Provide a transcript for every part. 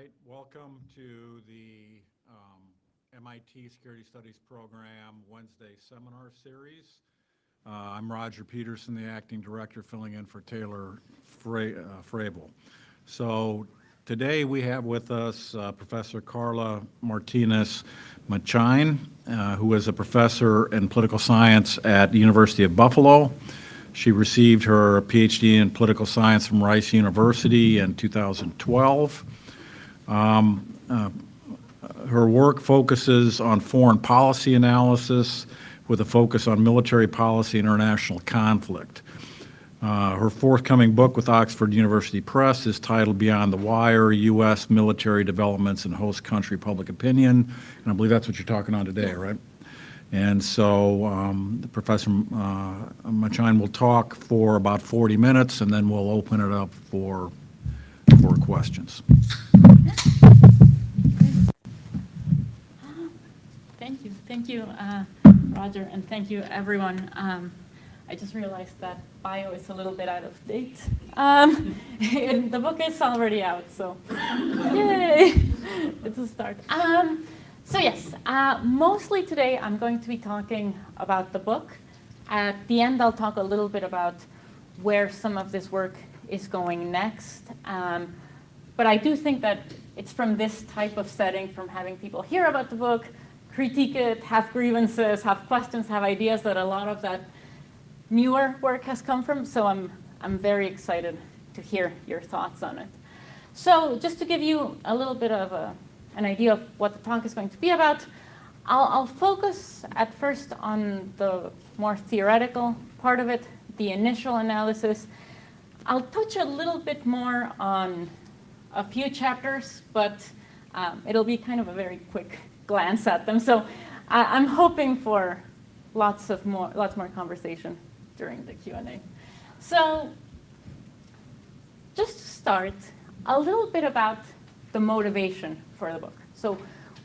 right, welcome to the MIT Security Studies Program Wednesday Seminar Series. I'm Roger Peterson, the Acting Director, filling in for Taylor Frabel. So today we have with us Professor Carla Martinez Machain, who is a professor in political science at the University of Buffalo. She received her PhD in political science from Rice University in 2012. Her work focuses on foreign policy analysis with a focus on military policy and international conflict. Her forthcoming book with Oxford University Press is titled Beyond the Wire, U.S. Military Developments in Host Country Public Opinion, and I believe that's what you're talking on today, right? And so Professor Machain will talk for about 40 minutes, and then we'll open it up for questions. Thank you, Roger, and thank you, everyone. I just realized that bio is a little bit out of date. The book is already out, so yay! It's a start. So yes, mostly today I'm going to be talking about the book. At the end, I'll talk a little bit about where some of this work is going next. But I do think that it's from this type of setting, from having people hear about the book, critique it, have grievances, have questions, have ideas, that a lot of that newer work has come from. So I'm very excited to hear your thoughts on it. So just to give you a little bit of an idea of what the talk is going to be about, I'll focus at first on the more theoretical part of it, the initial analysis. I'll touch a little bit more on a few chapters, but it'll be kind of a very quick glance at them. So I'm hoping for lots more conversation during the Q&A. So just to start, a little bit about the motivation for the book. So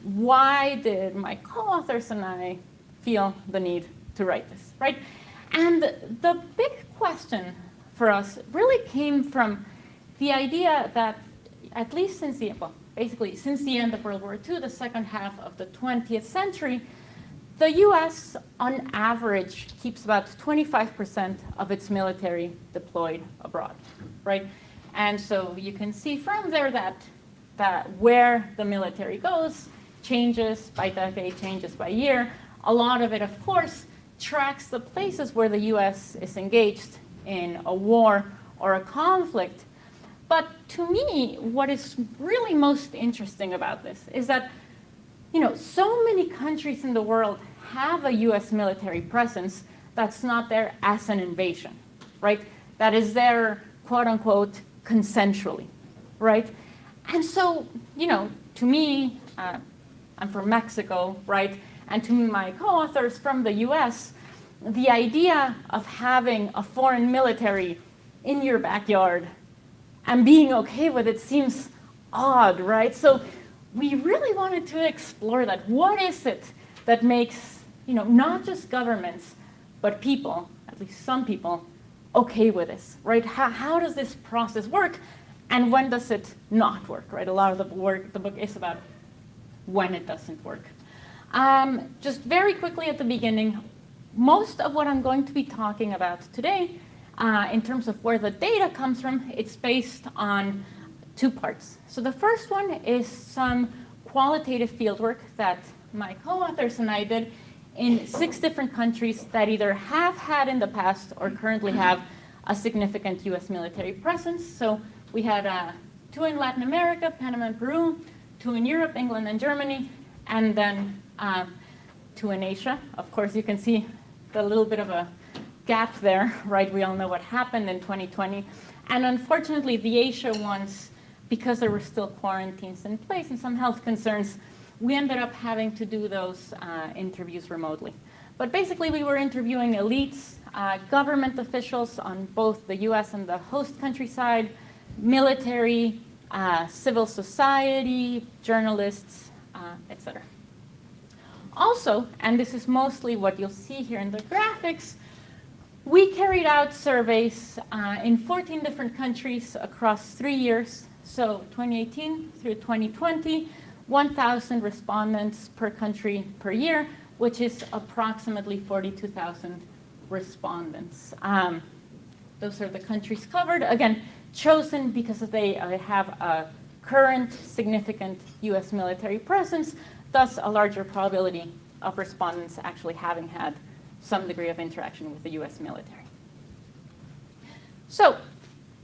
why did my co-authors and I feel the need to write this, right? And the big question for us really came from the idea that at least since the end of World War II, the second half of the 20th century, the US, on average, keeps about 25% of its military deployed abroad, right? And so you can see from there that where the military goes changes by decade, changes by year. A lot of it, of course, tracks the places where the US is engaged in a war or a conflict. But to me, what is really most interesting about this is that, so many countries in the world have a US military presence that's not there as an invasion, right? That is there, quote unquote, consensually, right? And so, to me, I'm from Mexico, right? And to my co-authors from the US, the idea of having a foreign military in your backyard and being okay with it seems odd, right? So we really wanted to explore that. What is it that makes, not just governments, but people, at least some people, okay with this, right? How does this process work? And when does it not work, right? A lot of the book is about when it doesn't work. Just very quickly at the beginning, most of what I'm going to be talking about today, in terms of where the data comes from, it's based on two parts. So the first one is some qualitative fieldwork that my co-authors and I did in 6 different countries that either have had in the past or currently have a significant US military presence. So we had 2 in Latin America, Panama and Peru, 2 in Europe, England and Germany, and then 2 in Asia. Of course, you can see the little bit of a gap there, right? We all know what happened in 2020. And unfortunately, the Asia ones, because there were still quarantines in place and some health concerns, we ended up having to do those interviews remotely. But basically, we were interviewing elites, government officials on both the US and the host country side, military, civil society, journalists, etc. Also, and this is mostly what you'll see here in the graphics, we carried out surveys in 14 different countries across 3 years. So 2018 through 2020, 1,000 respondents per country per year, which is approximately 42,000 respondents. Those are the countries covered. Again, chosen because they have a current significant US military presence, thus a larger probability of respondents actually having had some degree of interaction with the US military. So,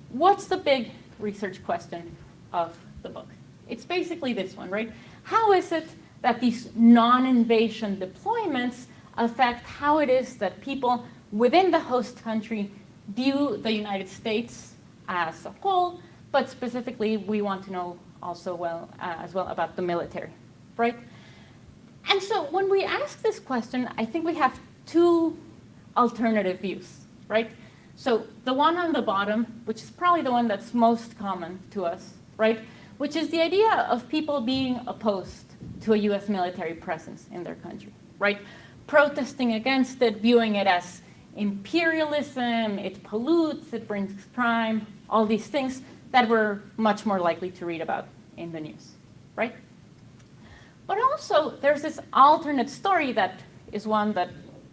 what's the big research question of the book? It's basically this one, right? How is it that these non-invasion deployments affect how it is that people within the host country view the United States as a whole, but specifically we want to know also as well about the military, right? And so when we ask this question, I think we have two alternative views, right? So the one on the bottom, which is probably the one that's most common to us, right? Which is the idea of people being opposed to a US military presence in their country, right? Protesting against it, viewing it as imperialism, it pollutes, it brings crime, all these things that we're much more likely to read about in the news, right? But also, there's this alternate story that is one that,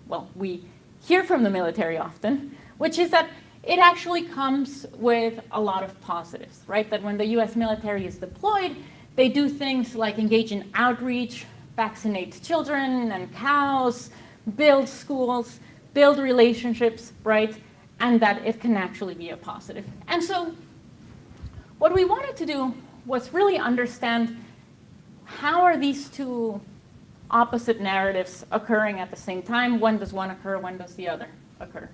well, we hear from the military often, which is that it actually comes with a lot of positives, right? That when the US military is deployed, they do things like engage in outreach, vaccinate children and cows, build schools, build relationships, right? And that it can actually be a positive. And so what we wanted to do was really understand how are these two opposite narratives occurring at the same time? When does one occur? When does the other occur?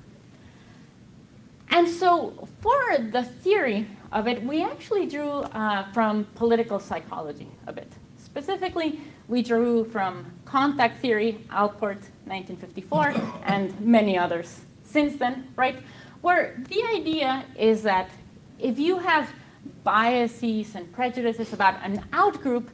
And so for the theory of it, we actually drew from political psychology a bit. Specifically, we drew from contact theory, Alport, 1954, and many others since then, right? Where the idea is that if you have biases and prejudices about an outgroup,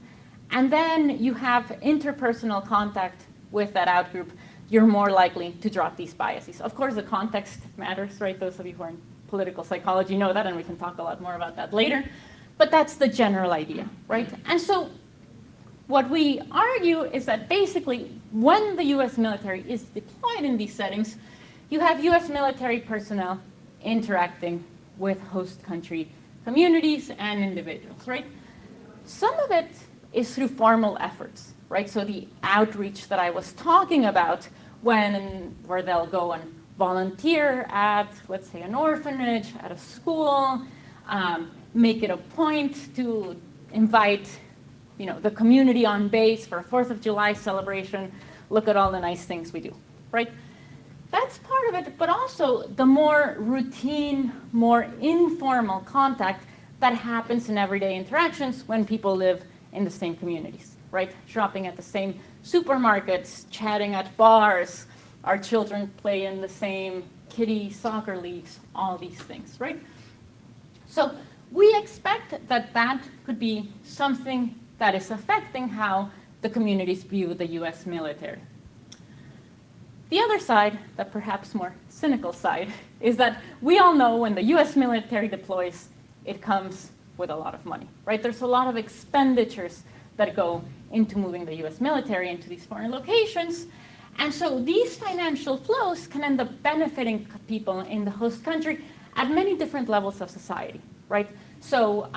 and then you have interpersonal contact with that outgroup, you're more likely to drop these biases. Of course, the context matters, right? Those of you who are in political psychology know that, and we can talk a lot more about that later. But that's the general idea, right? And so what we argue is that basically when the US military is deployed in these settings, you have US military personnel interacting with host country communities and individuals, right? Some of it is through formal efforts, right? So the outreach that I was talking about where they'll go and volunteer at, let's say, an orphanage, at a school, make it a point to invite the community on base for a 4th of July celebration, look at all the nice things we do, right? That's part of it, but also the more routine, more informal contact that happens in everyday interactions when people live in the same communities, right? Shopping at the same supermarkets, chatting at bars, our children play in the same kiddie soccer leagues, all these things, right? So we expect that that could be something that is affecting how the communities view the US military. The other side, the perhaps more cynical side, is that we all know when the US military deploys, it comes with a lot of money, right? There's a lot of expenditures that go into moving the US military into these foreign locations. And so these financial flows can end up benefiting people in the host country at many different levels of society, right? So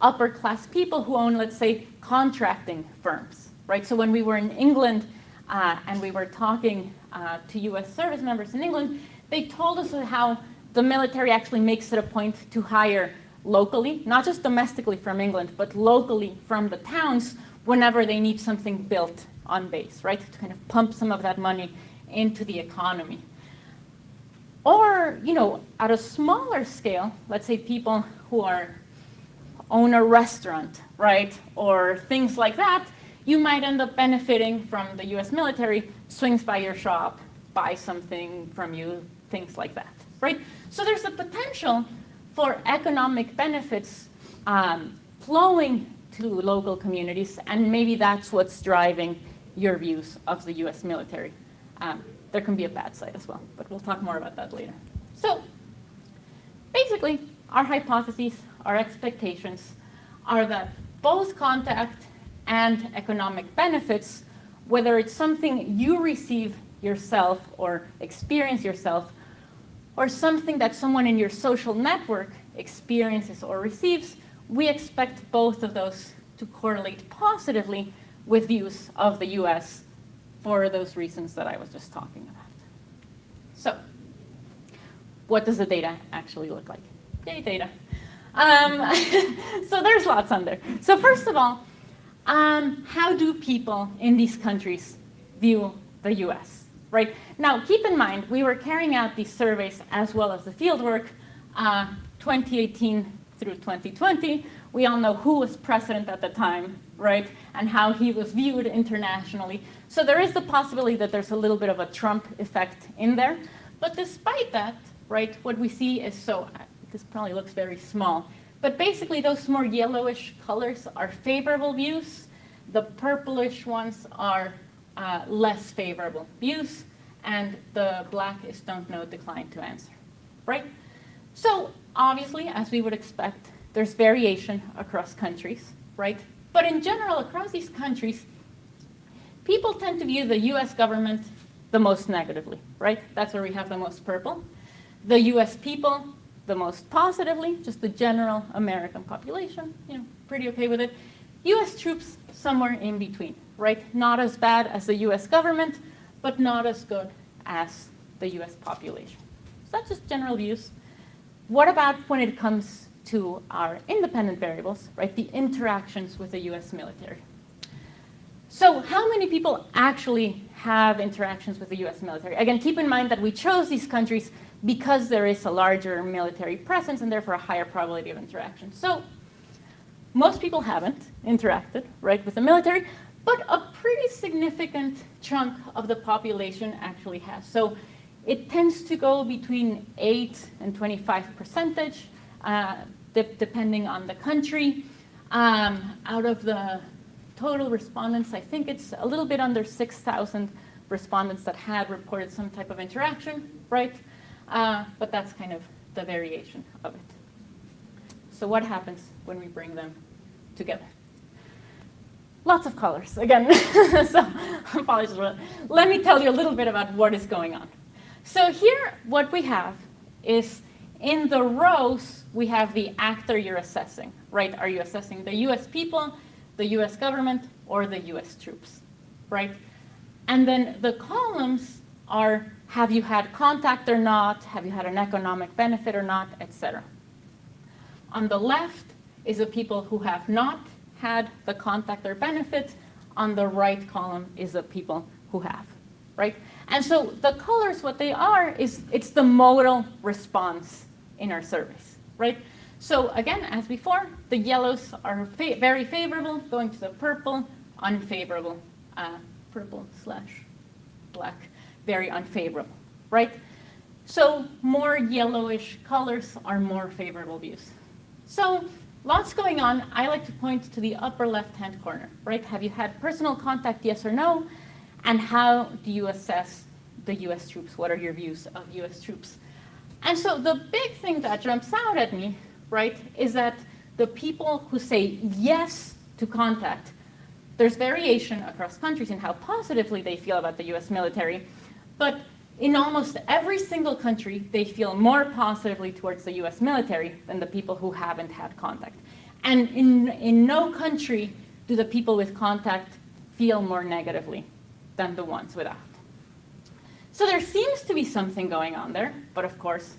upper class people who own, let's say, contracting firms, right? So when we were in England and we were talking to US service members in England, they told us how the military actually makes it a point to hire locally, not just domestically from England, but locally from the towns whenever they need something built on base, right? To kind of pump some of that money into the economy. Or, at a smaller scale, let's say people who own a restaurant, right? Or things like that, you might end up benefiting from the US military, swings by your shop, buy something from you, things like that, right? So there's a potential for economic benefits flowing to local communities, and maybe that's what's driving your views of the US military. There can be a bad side as well, but we'll talk more about that later. So basically, our hypotheses our expectations, are that both contact and economic benefits, whether it's something you receive yourself or experience yourself, or something that someone in your social network experiences or receives, we expect both of those to correlate positively with views of the US for those reasons that I was just talking about. So, what does the data actually look like? Yay, data. So there's lots on there. So first of all, how do people in these countries view the US, right? Now, keep in mind, we were carrying out these surveys as well as the fieldwork 2018 through 2020. We all know who was president at the time, right? And how he was viewed internationally. So there is the possibility that there's a little bit of a Trump effect in there. But despite that, right, what we see is this probably looks very small, but basically those more yellowish colors are favorable views. The purplish ones are less favorable views, and the black is don't know, decline to answer, right? So obviously, as we would expect, there's variation across countries, right? But in general, across these countries, people tend to view the US government the most negatively, right? That's where we have the most purple. The US people, the most positively, just the general American population, pretty okay with it. US troops, somewhere in between, right? Not as bad as the US government, but not as good as the US population. So that's just general views. What about when it comes to our independent variables, right? The interactions with the US military. So how many people actually have interactions with the US military? Again, keep in mind that we chose these countries because there is a larger military presence and therefore a higher probability of interaction. So most people haven't interacted, right, with the military, but a pretty significant chunk of the population actually has. So it tends to go between 8 and 25%, depending on the country. Out of the total respondents, I think it's a little bit under 6,000 respondents that had reported some type of interaction, right? But that's kind of the variation of it. So what happens when we bring them together? Lots of colors, again. So apologies for that. Let me tell you a little bit about what is going on. So here, what we have is in the rows, we have the actor you're assessing, right? Are you assessing the US people, the US government, or the US troops, right? And then the columns are, have you had contact or not? Have you had an economic benefit or not, etc. On the left is the people who have not had the contact or benefit. On the right column is the people who have, right? And so the colors, what they are, is it's the modal response in our surveys, right? So again, as before, the yellows are very favorable, going to the purple, unfavorable, purple/black, very unfavorable, right? So more yellowish colors are more favorable views. So lots going on. I like to point to the upper left-hand corner, right? Have you had personal contact, yes or no? And how do you assess the US troops? What are your views of US troops? And so the big thing that jumps out at me, right, is that the people who say yes to contact, there's variation across countries in how positively they feel about the US military, but in almost every single country, they feel more positively towards the US military than the people who haven't had contact. And in no country do the people with contact feel more negatively than the ones without. So there seems to be something going on there, but of course,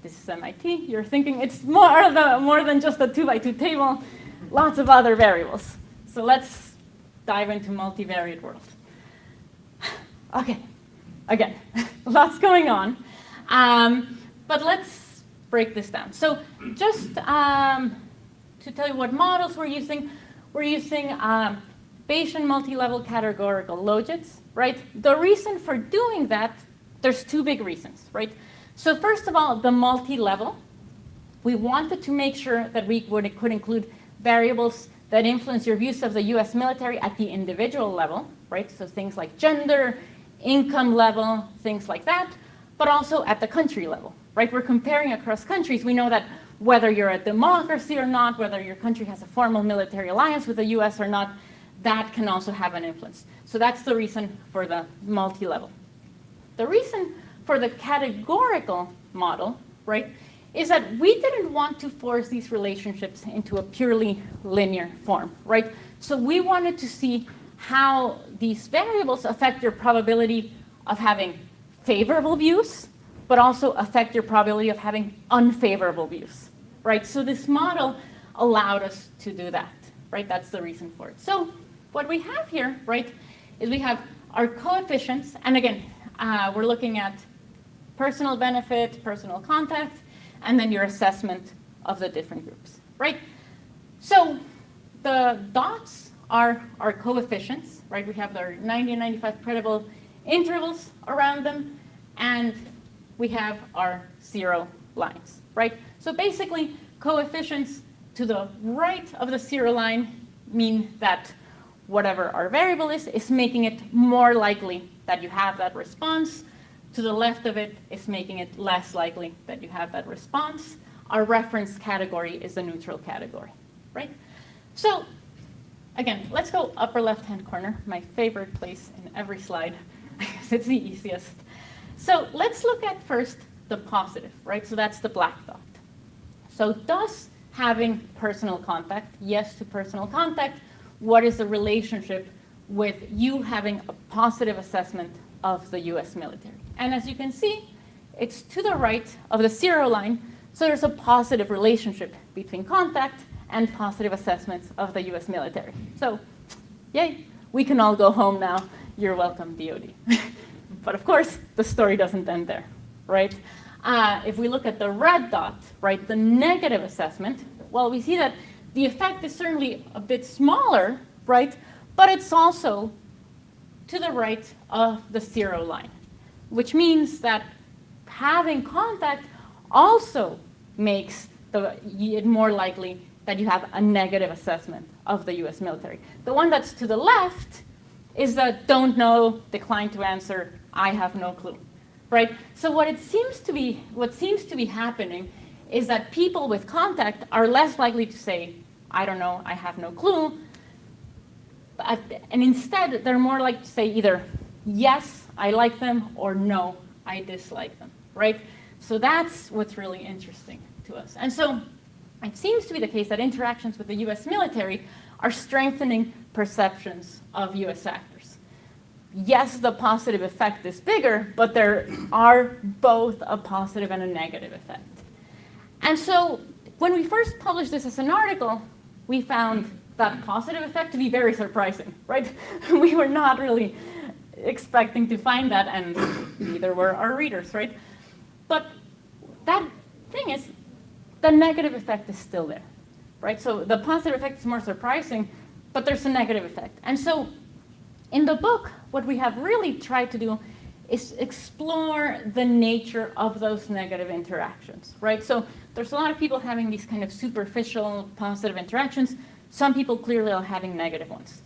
this is MIT. You're thinking it's more than just a 2x2 table, lots of other variables. So let's dive into multivariate world. Okay, again, lots going on, but let's break this down. So just to tell you what models we're using Bayesian multi-level categorical logits, right? The reason for doing that, there's two big reasons, right? So first of all, the multi-level, we wanted to make sure that we could include variables that influence your views of the US military at the individual level, right? So things like gender, income level, things like that, but also at the country level, right? We're comparing across countries. We know that whether you're a democracy or not, whether your country has a formal military alliance with the US or not, that can also have an influence. So that's the reason for the multi-level. The reason for the categorical model, right, is that we didn't want to force these relationships into a purely linear form, right? So we wanted to see how these variables affect your probability of having favorable views, but also affect your probability of having unfavorable views, right? So this model allowed us to do that, right? That's the reason for it. So what we have here, right, is we have our coefficients, and again, we're looking at personal benefit, personal contact, and then your assessment of the different groups, right? So the dots are our coefficients, right? We have our 90 and 95 credible intervals around them, and we have our 0 lines, right? So basically, coefficients to the right of the 0 line mean that whatever our variable is making it more likely that you have that response. To the left of it is making it less likely that you have that response. Our reference category is the neutral category, right? So again, let's go upper left-hand corner, my favorite place in every slide, because it's the easiest. So let's look at first the positive, right? So that's the black dot. So does having personal contact, yes to personal contact, what is the relationship with you having a positive assessment of the US military? And as you can see, it's to the right of the 0 line, so there's a positive relationship between contact and positive assessments of the US military. So, yay, we can all go home now. You're welcome, DoD. But of course, the story doesn't end there, right? If we look at the red dot, right, the negative assessment, well, we see that the effect is certainly a bit smaller, right? But it's also to the right of the 0 line, which means that having contact also makes it more likely that you have a negative assessment of the US military. The one that's to the left is the don't know, decline to answer, I have no clue, right? So what seems to be happening is that people with contact are less likely to say, I don't know, I have no clue, and instead they're more likely to say either yes, I like them, or no, I dislike them, right? So that's what's really interesting to us. And so it seems to be the case that interactions with the US military are strengthening perceptions of US actors. Yes, the positive effect is bigger, but there are both a positive and a negative effect. And so when we first published this as an article, we found that positive effect to be very surprising, right? We were not really expecting to find that, and neither were our readers, right? But that thing is, the negative effect is still there, right? So the positive effect is more surprising, but there's a negative effect. And so in the book, what we have really tried to do is explore the nature of those negative interactions, right? So there's a lot of people having these kind of superficial positive interactions. Some people clearly are having negative ones.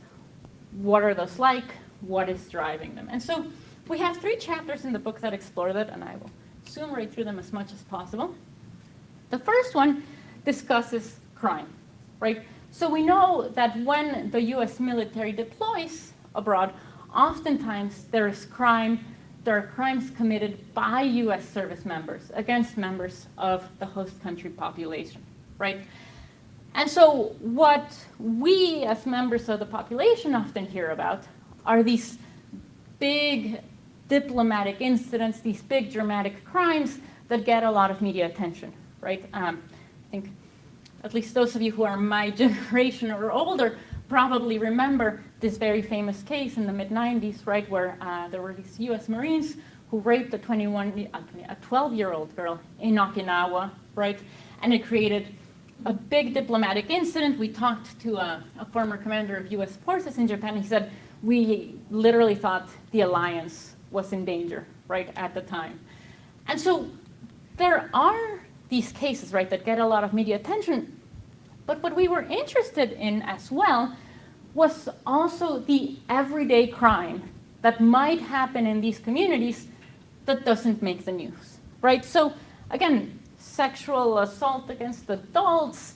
What are those like? What is driving them? And so we have 3 chapters in the book that explore that, and I will zoom right through them as much as possible. The first one discusses crime, right? So we know that when the US military deploys abroad, oftentimes there is crime. There are crimes committed by US service members against members of the host country population, right? And so what we as members of the population often hear about are these big diplomatic incidents, these big dramatic crimes that get a lot of media attention, right? I think at least those of you who are my generation or older probably remember this very famous case in the mid-90s, right, where there were these US Marines who raped a 12-year-old girl in Okinawa, right? And it created a big diplomatic incident. We talked to a former commander of US forces in Japan. He said, we literally thought the alliance was in danger, right, at the time. And so there are these cases, right, that get a lot of media attention. But what we were interested in as well was also the everyday crime that might happen in these communities that doesn't make the news, right? So again, sexual assault against adults,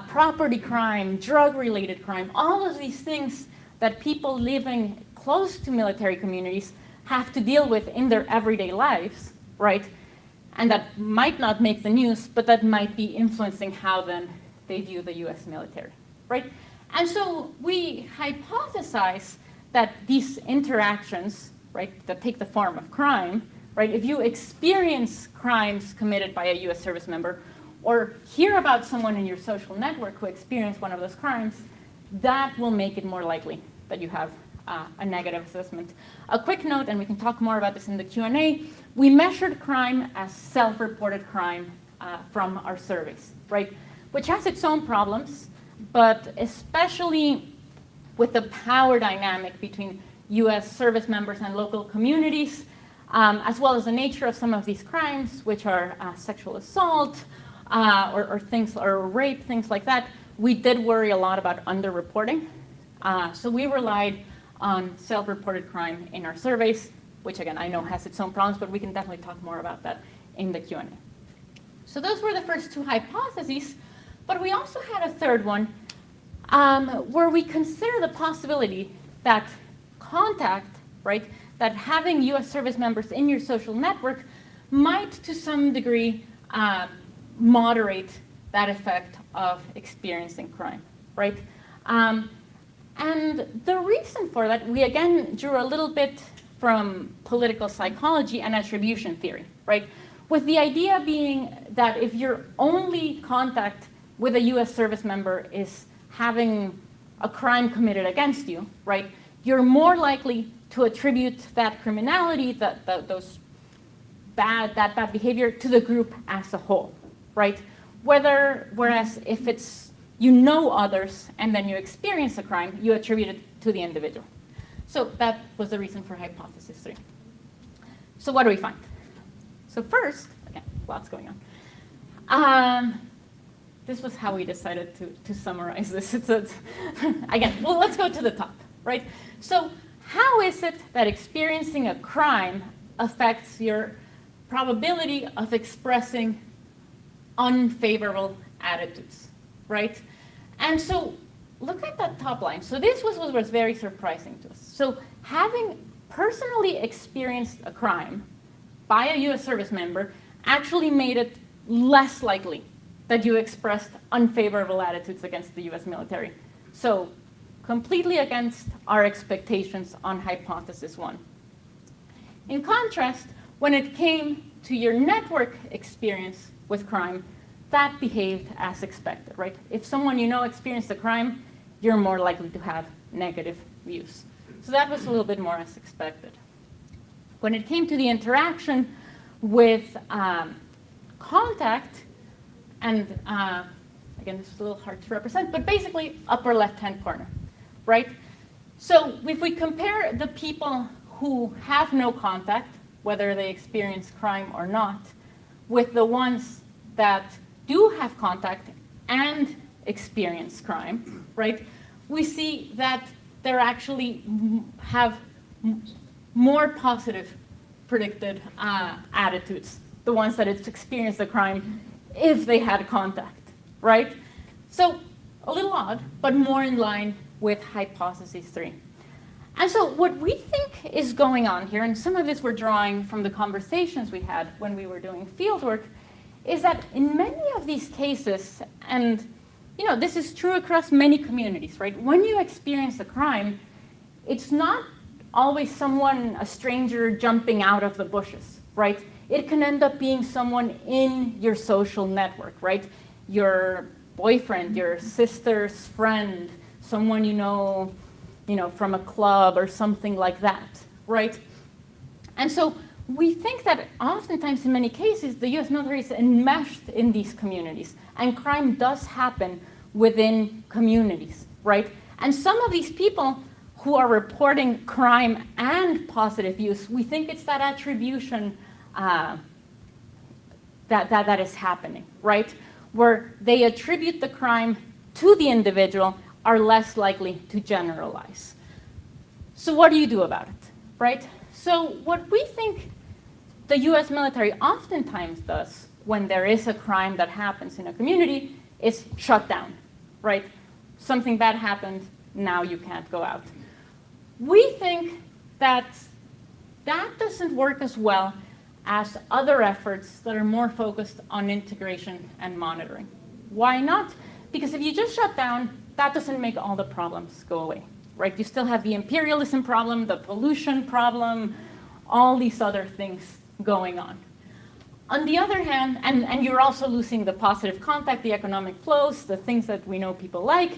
property crime, drug-related crime, all of these things that people living close to military communities have to deal with in their everyday lives, right? And that might not make the news, but that might be influencing how then they view the US military, right? And so we hypothesize that these interactions, right, that take the form of crime, right, if you experience crimes committed by a US service member or hear about someone in your social network who experienced one of those crimes, that will make it more likely that you have a negative assessment. A quick note, and we can talk more about this in the Q&A, we measured crime as self-reported crime from our surveys, right, which has its own problems, but especially with the power dynamic between US service members and local communities, as well as the nature of some of these crimes, which are sexual assault or rape, things like that, we did worry a lot about underreporting. So we relied on self-reported crime in our surveys, which again, I know has its own problems, but we can definitely talk more about that in the Q&A. So those were the first two hypotheses, but we also had a third one where we consider the possibility that contact, right, that having US service members in your social network might to some degree moderate that effect of experiencing crime, right? And the reason for that, we again drew a little bit from political psychology and attribution theory, right? With the idea being that if your only contact with a US service member is having a crime committed against you, right, you're more likely to attribute that criminality, that bad behavior to the group as a whole, right? Whereas if it's you know others and then you experience a crime, you attribute it to the individual. So that was the reason for hypothesis 3. So what do we find? So first, again, lots going on. This was how we decided to summarize this. Again, well, let's go to the top, right? So how is it that experiencing a crime affects your probability of expressing unfavorable attitudes, right? And so look at that top line. So this was what was very surprising to us. So having personally experienced a crime by a US service member actually made it less likely that you expressed unfavorable attitudes against the US military. So completely against our expectations on hypothesis 1. In contrast, when it came to your network experience with crime, that behaved as expected, right? If someone you know experienced a crime, you're more likely to have negative views. So that was a little bit more as expected. When it came to the interaction with contact, and again, this is a little hard to represent, but basically upper left-hand corner, right? So if we compare the people who have no contact, whether they experience crime or not, with the ones that do have contact and experience crime, right? We see that they actually have more positive predicted attitudes, the ones that have experienced the crime if they had contact, right? So a little odd, but more in line with hypothesis 3. And so what we think is going on here, and some of this we're drawing from the conversations we had when we were doing fieldwork, is that in many of these cases, and you know, this is true across many communities, right? When you experience a crime, it's not always someone, a stranger jumping out of the bushes, right? It can end up being someone in your social network, right? Your boyfriend, your sister's friend, someone you know from a club or something like that, right? And so we think that oftentimes in many cases, the US military is enmeshed in these communities, and crime does happen within communities, right? And some of these people who are reporting crime and positive use, we think it's that attribution that is happening, right? Where they attribute the crime to the individual, are less likely to generalize. So what do you do about it, right? So what we think the US military oftentimes does when there is a crime that happens in a community is shut down, right? Something bad happened, now you can't go out. We think that that doesn't work as well as other efforts that are more focused on integration and monitoring. Why not? Because if you just shut down, that doesn't make all the problems go away, right? You still have the imperialism problem, the pollution problem, all these other things going on. On the other hand, and you're also losing the positive contact, the economic flows, the things that we know people like,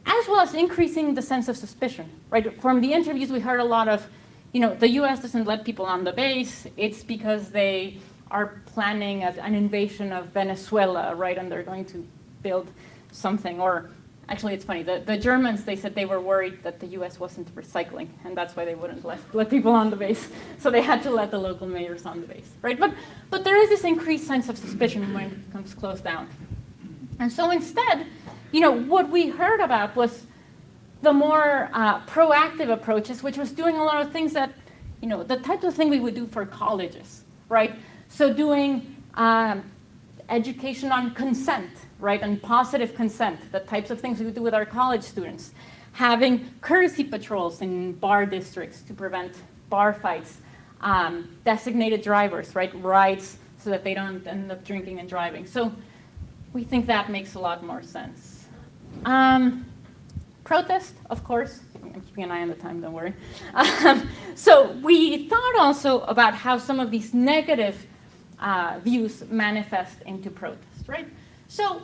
as well as increasing the sense of suspicion, right? From the interviews, we heard a lot of, the US doesn't let people on the base. It's because they are planning an invasion of Venezuela, right? And they're going to build something. Or actually, it's funny. The Germans, they said they were worried that the US wasn't recycling, and that's why they wouldn't let people on the base. So they had to let the local mayors on the base, right? But there is this increased sense of suspicion when it comes close down. And so instead, what we heard about was the more proactive approaches, which was doing a lot of things that, the type of thing we would do for colleges, right? So doing education on consent, right, and positive consent, the types of things we would do with our college students. Having courtesy patrols in bar districts to prevent bar fights. Designated drivers, right, rides so that they don't end up drinking and driving. So we think that makes a lot more sense. Protest, of course. I'm keeping an eye on the time, don't worry. So we thought also about how some of these negative views manifest into protest, right? So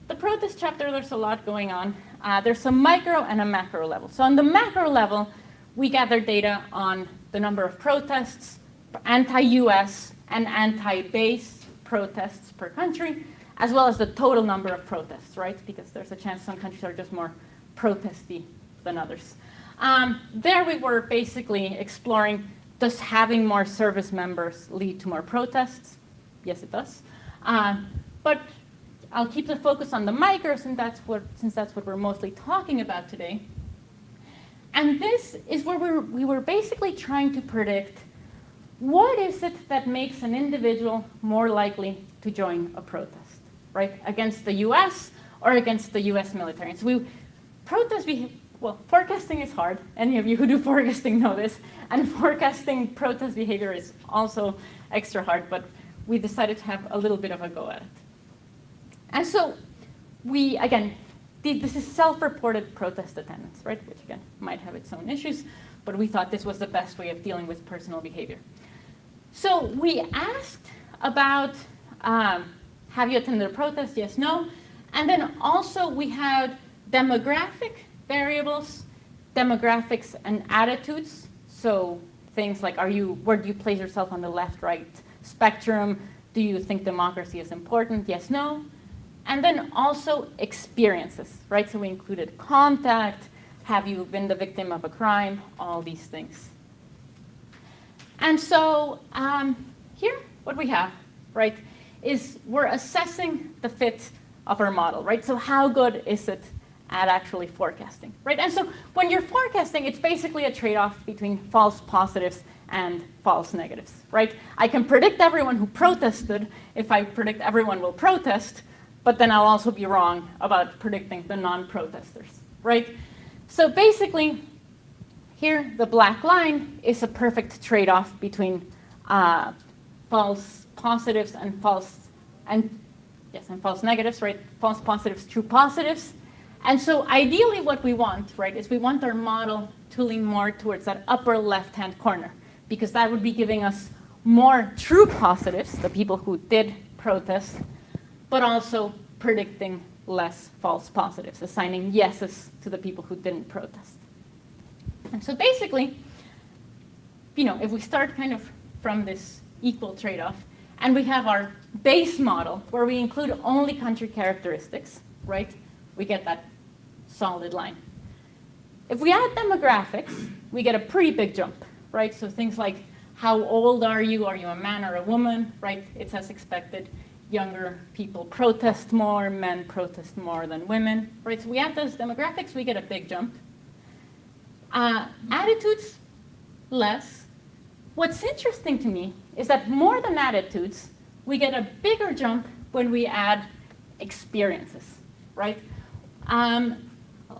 the protest chapter, there's a lot going on. There's a micro and a macro level. So on the macro level, we gather data on the number of protests, anti-US and anti-base protests per country, as well as the total number of protests, right? Because there's a chance some countries are just more protesty than others. There we were basically exploring, does having more service members lead to more protests? Yes, it does. But I'll keep the focus on the micros, since that's what we're mostly talking about today. And this is where we were basically trying to predict what is it that makes an individual more likely to join a protest, right? Against the US or against the US military. And so forecasting is hard. Any of you who do forecasting know this. And forecasting protest behavior is also extra hard, but we decided to have a little bit of a go at it. And so this is self-reported protest attendance, right? Which again, might have its own issues, but we thought this was the best way of dealing with personal behavior. So we asked about, have you attended a protest? Yes, no. And then also we had demographic variables, demographics and attitudes. So things like, where do you place yourself on the left-right spectrum? Do you think democracy is important? Yes, no. And then also experiences, right? So we included contact, have you been the victim of a crime, all these things. And so here, what we have, right, is we're assessing the fit of our model, right? So how good is it at actually forecasting, right? And so when you're forecasting, it's basically a trade-off between false positives and false negatives, right? I can predict everyone who protested if I predict everyone will protest, but then I'll also be wrong about predicting the non-protesters, right? So basically, here, the black line is a perfect trade-off between false positives and false negatives, right? False positives, true positives. And so ideally what we want, right, is we want our model to lean more towards that upper left-hand corner, because that would be giving us more true positives, the people who did protest, but also predicting less false positives, assigning yeses to the people who didn't protest. And so basically, if we start kind of from this equal trade-off, and we have our base model where we include only country characteristics, right, we get that solid line. If we add demographics, we get a pretty big jump, right? So things like, how old are you? Are you a man or a woman, right? It's as expected. Younger people protest more, men protest more than women, right? So we add those demographics, we get a big jump. Attitudes, less. What's interesting to me is that more than attitudes, we get a bigger jump when we add experiences, right? I'll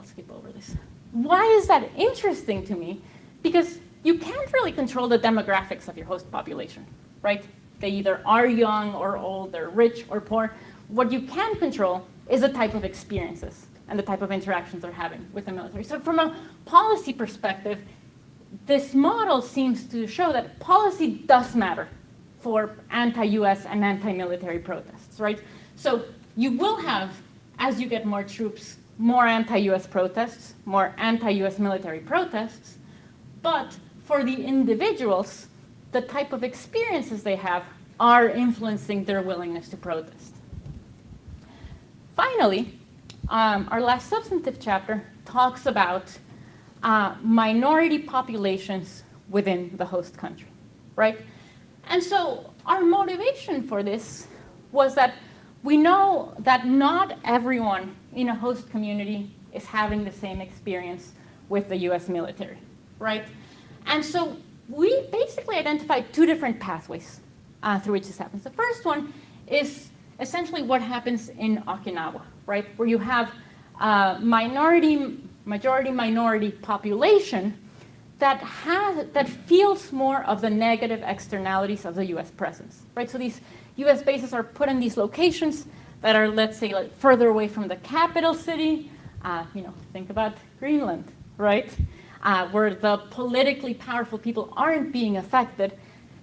skip over this. Why is that interesting to me? Because you can't really control the demographics of your host population, right? They either are young or old, they're rich or poor. What you can control is the type of experiences and the type of interactions they're having with the military. So from a policy perspective, this model seems to show that policy does matter for anti-US and anti-military protests, right? So you will have, as you get more troops, more anti-US protests, more anti-US military protests, but for the individuals, the type of experiences they have are influencing their willingness to protest. Finally, our last substantive chapter talks about minority populations within the host country, right? And so our motivation for this was that we know that not everyone in a host community is having the same experience with the US military, right? And so we basically identified two different pathways through which this happens. The first one is essentially what happens in Okinawa, right? Where you have a majority-minority population that feels more of the negative externalities of the US presence, right? So these US bases are put in these locations that are, let's say, like further away from the capital city. Think about Greenland, right? Where the politically powerful people aren't being affected,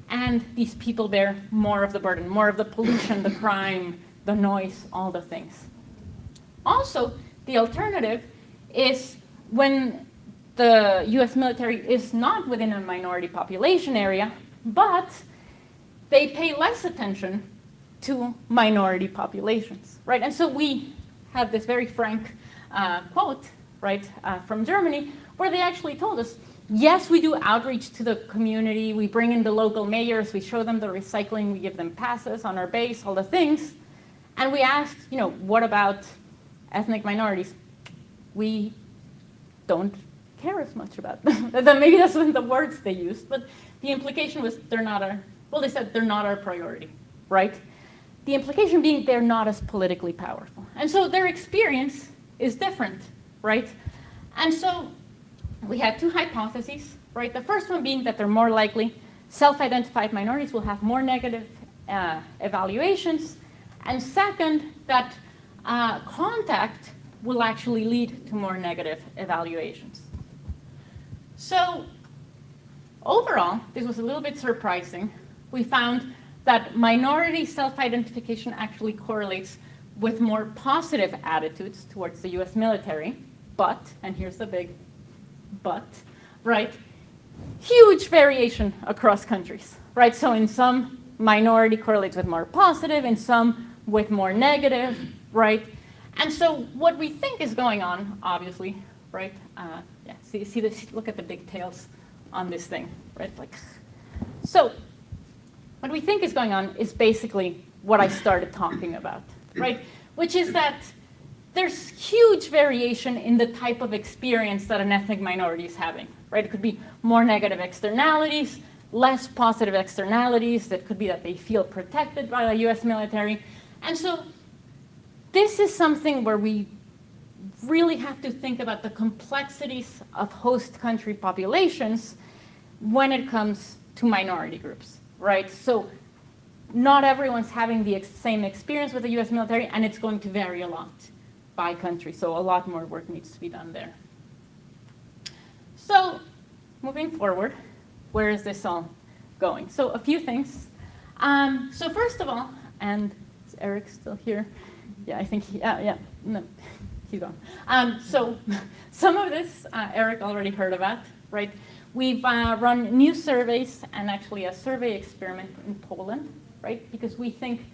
and these people bear more of the burden, more of the pollution, the crime, the noise, all the things. Also, the alternative is when the US military is not within a minority population area, but they pay less attention to minority populations, right? And so we have this very frank quote, right, from Germany, where they actually told us, yes, we do outreach to the community, we bring in the local mayors, we show them the recycling, we give them passes on our base, all the things, and we asked, what about ethnic minorities? We don't care as much about them. Maybe that's one of the words they used, but the implication was they said they're not our priority, right? The implication being they're not as politically powerful. And so their experience is different, right? And so we had two hypotheses, right? The first one being that they're more likely, self-identified minorities will have more negative evaluations. And second, that contact will actually lead to more negative evaluations. So overall, this was a little bit surprising. We found that minority self-identification actually correlates with more positive attitudes towards the US military, but, and here's the big but, right? Huge variation across countries, right? So in some, minority correlates with more positive, in some with more negative, right? And so what we think is going on, obviously, right? See this, look at the big tails on this thing, right? So what we think is going on is basically what I started talking about, right? Which is that there's huge variation in the type of experience that an ethnic minority is having, right? It could be more negative externalities, less positive externalities. It could be that they feel protected by the US military. And so this is something where we really have to think about the complexities of host country populations when it comes to minority groups, right? So not everyone's having the same experience with the US military, and it's going to vary a lot by country. So a lot more work needs to be done there. So moving forward, where is this all going? So a few things. So first of all, and is Eric still here? Yeah, I think no, he's gone. So some of this Eric already heard about, right? We've run new surveys and actually a survey experiment in Poland, right? Because we think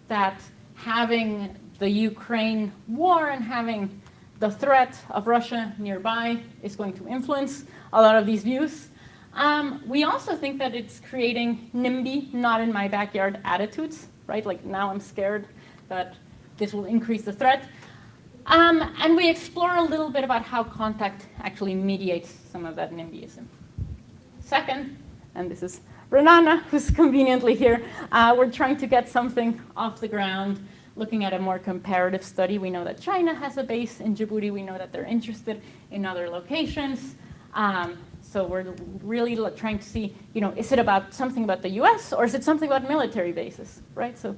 that having the Ukraine war and having the threat of Russia nearby is going to influence a lot of these views. We also think that it's creating NIMBY, not in my backyard attitudes, right? Like now I'm scared that this will increase the threat. And we explore a little bit about how contact actually mediates some of that NIMBYism. Second, and this is Renana, who's conveniently here. We're trying to get something off the ground, looking at a more comparative study. We know that China has a base in Djibouti. We know that they're interested in other locations. So we're really trying to see, is it about something about the US or is it something about military bases, right? So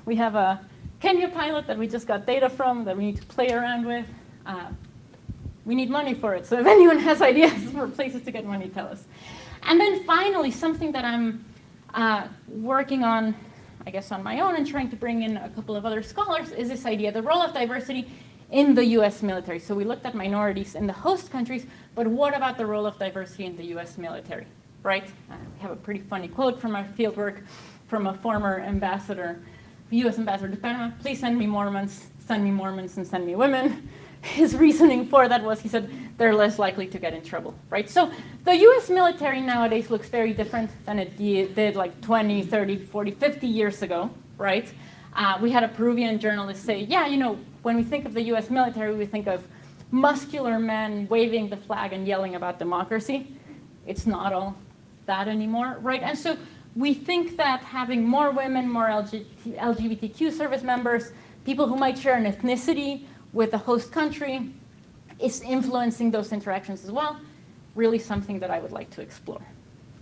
we have a Kenya pilot that we just got data from that we need to play around with. We need money for it. So if anyone has ideas for places to get money, tell us. And then finally, something that I'm working on, I guess on my own, and trying to bring in a couple of other scholars is this idea, the role of diversity in the US military. So we looked at minorities in the host countries, but what about the role of diversity in the US military, right? We have a pretty funny quote from our fieldwork from a former ambassador, US ambassador to Panama: please send me Mormons, and send me women. His reasoning for that was, he said, they're less likely to get in trouble, right? So the US military nowadays looks very different than it did like 20, 30, 40, 50 years ago, right? We had a Peruvian journalist say, yeah, when we think of the US military, we think of muscular men waving the flag and yelling about democracy. It's not all that anymore, right? And so we think that having more women, more LGBTQ service members, people who might share an ethnicity with the host country is influencing those interactions as well. Really something that I would like to explore.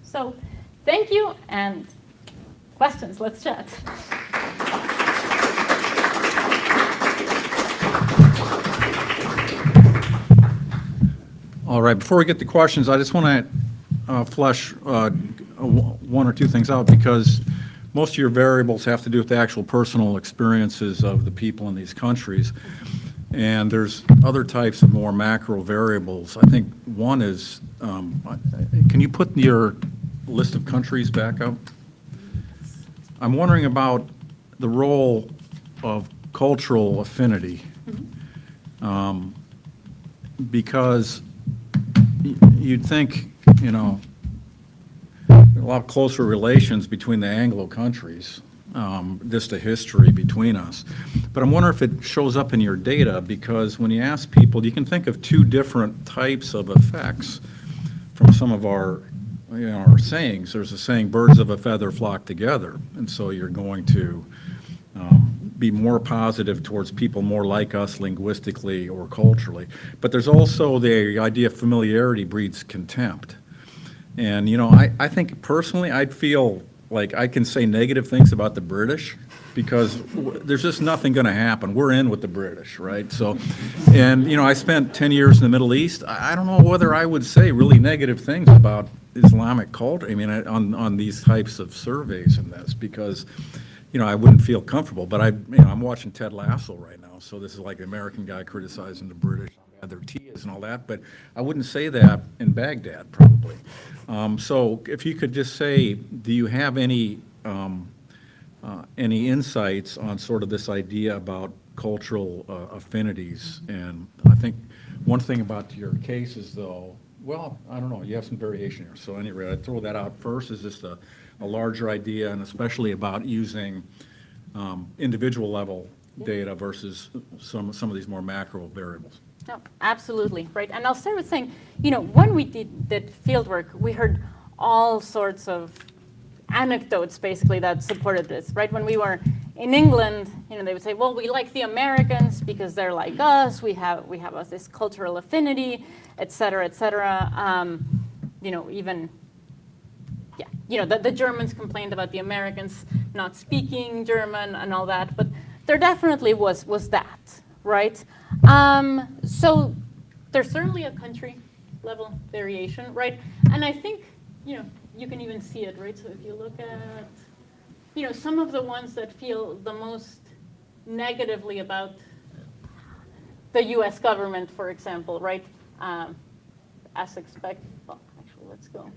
So thank you, and questions, let's chat. All right, before we get to questions, I just want to flesh one or two things out, because most of your variables have to do with the actual personal experiences of the people in these countries. And there's other types of more macro variables. I think one is, can you put your list of countries back up? I'm wondering about the role of cultural affinity, because you'd think, a lot closer relations between the Anglo countries, just a history between us. But I'm wondering if it shows up in your data, because when you ask people, you can think of two different types of effects from some of our sayings. There's a saying, birds of a feather flock together. And so you're going to be more positive towards people more like us linguistically or culturally. But there's also the idea of familiarity breeds contempt. And, I think personally, I'd feel like I can say negative things about the British because there's just nothing going to happen. We're in with the British, right? So, and, I spent 10 years in the Middle East. I don't know whether I would say really negative things about Islamic culture, on these types of surveys and this, because, I wouldn't feel comfortable. But I'm watching Ted Lasso right now, so this is like an American guy criticizing the British on how bad their tea is and all that, but I wouldn't say that in Baghdad, probably. So if you could just say, do you have any insights on sort of this idea about cultural affinities? And I think one thing about your case is, though, well, I don't know, you have some variation here. So anyway, I'd throw that out first as just a larger idea, and especially about using individual level data versus some of these more macro variables. No, absolutely, right. And I'll start with saying, when we did field work, we heard all sorts of anecdotes, basically, that supported this, right? When we were in England, they would say, well, we like the Americans because they're like us, we have this cultural affinity, et cetera, et cetera. Even, the Germans complained about the Americans not speaking German and all that, but there definitely was that, right? So there's certainly a country level variation, right? And I think, you can even see it, right? So if you look at, some of the ones that feel the most negatively about the US government, for example, right? As expected, well, actually, let's go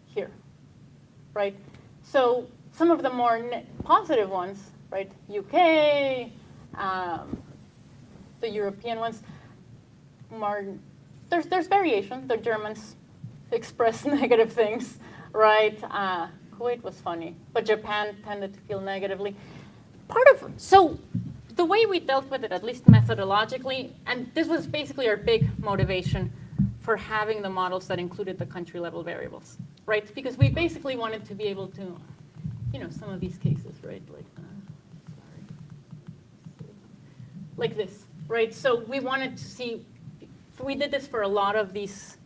here, right? So some of the more positive ones, right? UK, the European ones, there's variation. The Germans express negative things, right? Kuwait was funny, but Japan tended to feel negatively. So the way we dealt with it, at least methodologically, and this was basically our big motivation for having the models that included the country level variables, right? Because we basically wanted to be able to, some of these cases, right? Like this, right? So we wanted to see, we did this for a lot of these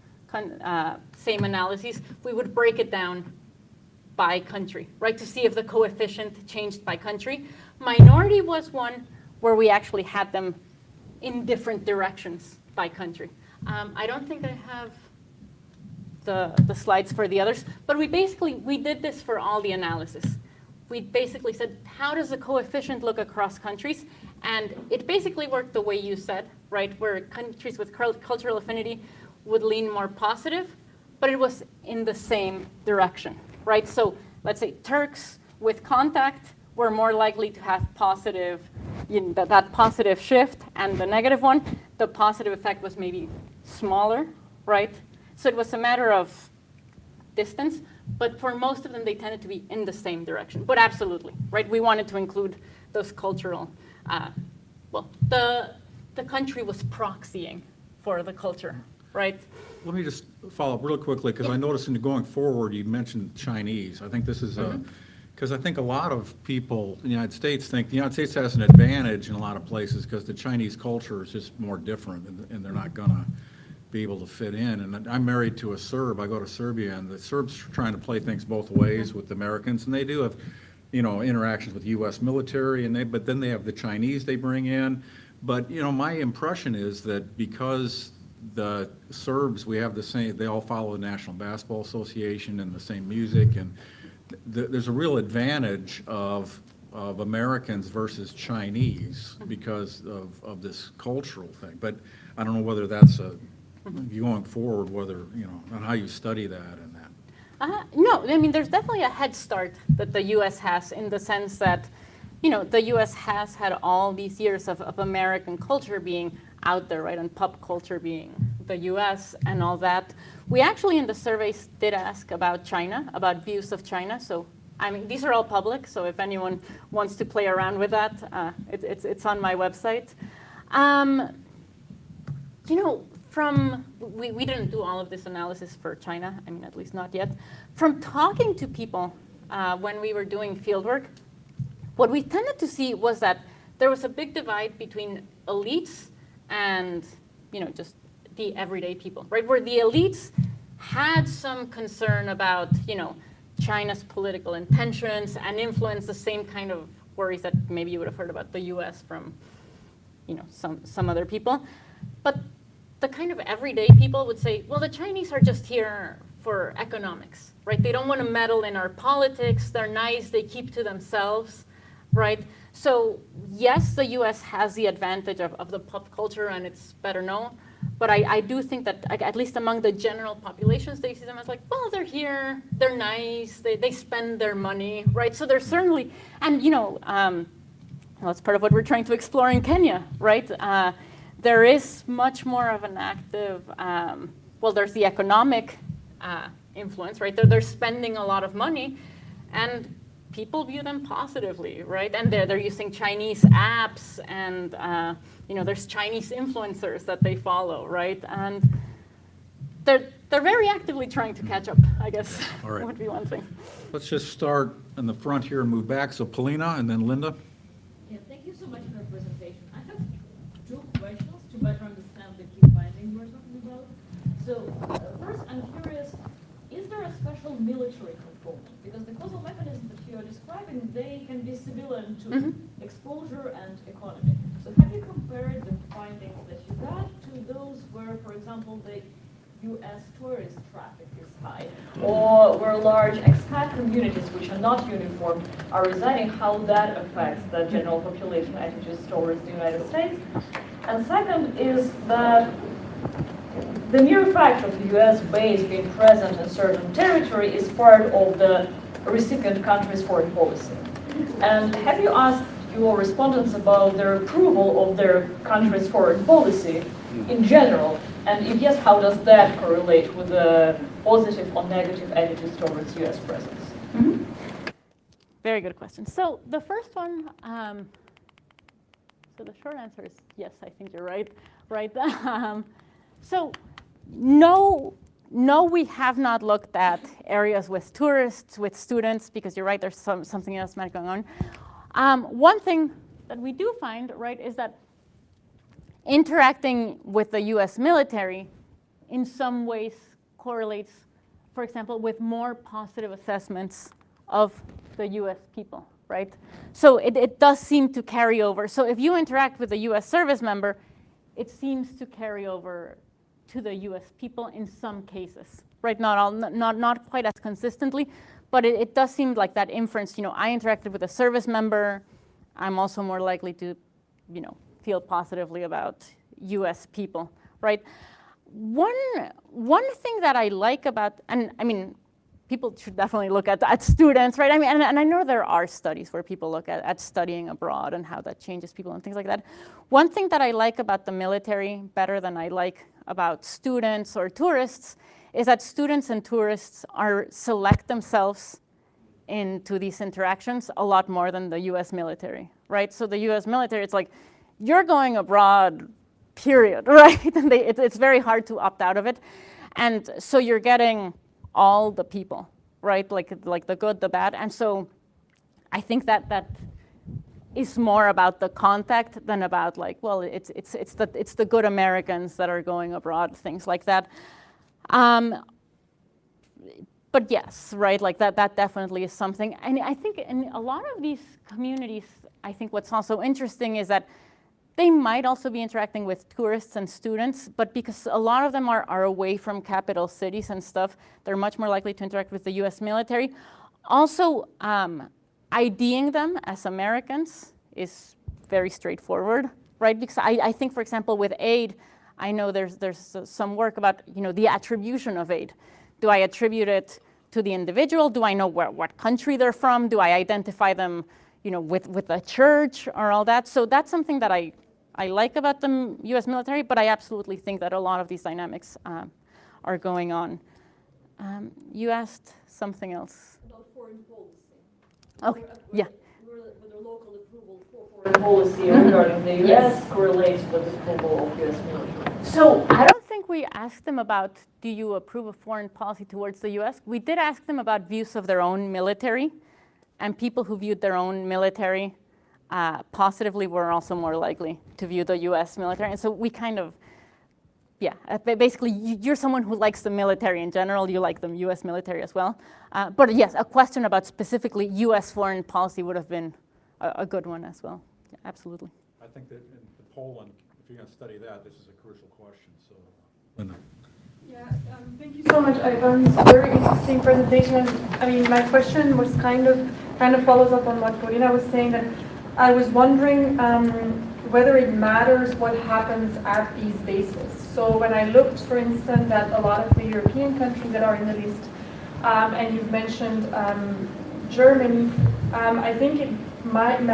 same analyses. We would break it down by country, right? To see if the coefficient changed by country. Minority was one where we actually had them in different directions by country. I don't think I have the slides for the others, but we did this for all the analysis. We basically said, how does the coefficient look across countries? And it basically worked the way you said, right? Where countries with cultural affinity would lean more positive, but it was in the same direction, right? So let's say Turks with contact were more likely to have positive, that positive shift, and the negative one, the positive effect was maybe smaller, right? So it was a matter of distance, but for most of them, they tended to be in the same direction. But absolutely, right? We wanted to include those cultural, the country was proxying for the culture, right? Let me just follow up real quickly, because I noticed in going forward, you mentioned Chinese. I think this is because I think a lot of people in the United States think the United States has an advantage in a lot of places because the Chinese culture is just more different, and they're not going to be able to fit in. And I'm married to a Serb. I go to Serbia, and the Serbs are trying to play things both ways with the Americans, and they do have, interactions with U.S. military, but then they have the Chinese they bring in. But, my impression is that because the Serbs, we have the same, they all follow the National Basketball Association and the same music, and there's a real advantage of Americans versus Chinese because of this cultural thing. But I don't know whether that's going forward, whether, on how you study that and that. No, I mean, there's definitely a head start that the U.S. has in the sense that, the U.S. has had all these years of American culture being out there, right, and pop culture being the U.S. and all that. We actually in the surveys did ask about China, about views of China. So, I mean, these are all public, so if anyone wants to play around with that, it's on my website. We didn't do all of this analysis for China, I mean, at least not yet. From talking to people when we were doing fieldwork, what we tended to see was that there was a big divide between elites and, just the everyday people, right? Where the elites had some concern about, China's political intentions and influence, the same kind of worries that maybe you would have heard about the US from, some other people. But the kind of everyday people would say, well, the Chinese are just here for economics, right? They don't want to meddle in our politics. They're nice. They keep to themselves, right? So yes, the US has the advantage of the pop culture and it's better known. But I do think that, at least among the general populations, they see them as like, well, they're here, they're nice, they spend their money, right? So there's certainly, and that's part of what we're trying to explore in Kenya, right? There is much more of an active, there's the economic influence, right? They're spending a lot of money, and people view them positively, right? And they're using Chinese apps, and there's Chinese influencers that they follow, right? And they're very actively trying to catch up, I guess. All right. Would be one thing. Let's just start in the front here and move back. So Polina and then Linda. Yeah, thank you so much for the presentation. I have two questions to better understand the key findings we're talking about. So first, I'm curious, is there a special military component? Because the causal mechanisms that you are describing, they can be similar to exposure and economy. So have you compared the findings that you got to those where, for example, the U.S. tourist traffic is high, or where large expat communities which are not uniform are residing, how that affects the general population attitudes towards the United States? And second is that the mere fact of the U.S. base being present in certain territory is part of the recipient country's foreign policy. And have you asked your respondents about their approval of their country's foreign policy in general? And if yes, how does that correlate with the positive or negative attitudes towards U.S. presence? Mm-hmm. Very good question. So the first one, so the short answer is yes, I think you're right. Right. So no no, we have not looked at areas with tourists, with students, because you're right, there's something else might going on. One thing that we do find, right, is that interacting with the US military in some ways correlates, for example, with more positive assessments of the US people, right? So it does seem to carry over. So if you interact with a US service member, it seems to carry over to the US people in some cases, right? Not quite as consistently, but it does seem like that inference, I interacted with a service member, I'm also more likely to, feel positively about US people, right? One thing that I like about, and I mean, people should definitely look at students, right? I mean, and I know there are studies where people look at studying abroad and how that changes people and things like that. One thing that I like about the military better than I like about students or tourists is that students and tourists select themselves into these interactions a lot more than the US military, right? So the US military, it's like, you're going abroad, period, right? And it's very hard to opt out of it. And so you're getting all the people, right? Like the good, the bad. And so I think that is more about the contact than about like, well, it's the good Americans that are going abroad, things like that. But yes, right, like that definitely is something. And I think in a lot of these communities, I think what's also interesting is that they might also be interacting with tourists and students, but because a lot of them are away from capital cities and stuff, they're much more likely to interact with the US military. Also, IDing them as Americans is very straightforward, right? Because I think, for example, with aid, I know there's some work about, the attribution of aid. Do I attribute it to the individual? Do I know what country they're from? Do I identify them, with a church or all that? So that's something that I like about the US military, but I absolutely think that a lot of these dynamics are going on. You asked something else. About foreign policy. Okay, yeah. Whether local approval for foreign policy regarding the US correlates with the approval of US military. So I don't think we asked them about, do you approve of foreign policy towards the US? We did ask them about views of their own military, and people who viewed their own military positively were also more likely to view the US military. And so we kind of, basically you're someone who likes the military in general, you like the US military as well. But yes, a question about specifically US foreign policy would have been a good one as well. Yeah, absolutely. I think that in Poland, if you're going to study that, this is a crucial question, so. Linda. Yeah, thank you so much, Ivan. It's a very interesting presentation. I mean, my question was kind of follows up on what Paulina was saying, that I was wondering whether it matters what happens at these bases. So when I looked, for instance, at a lot of the European countries that are in the list, and you've mentioned Germany, I think it might matter.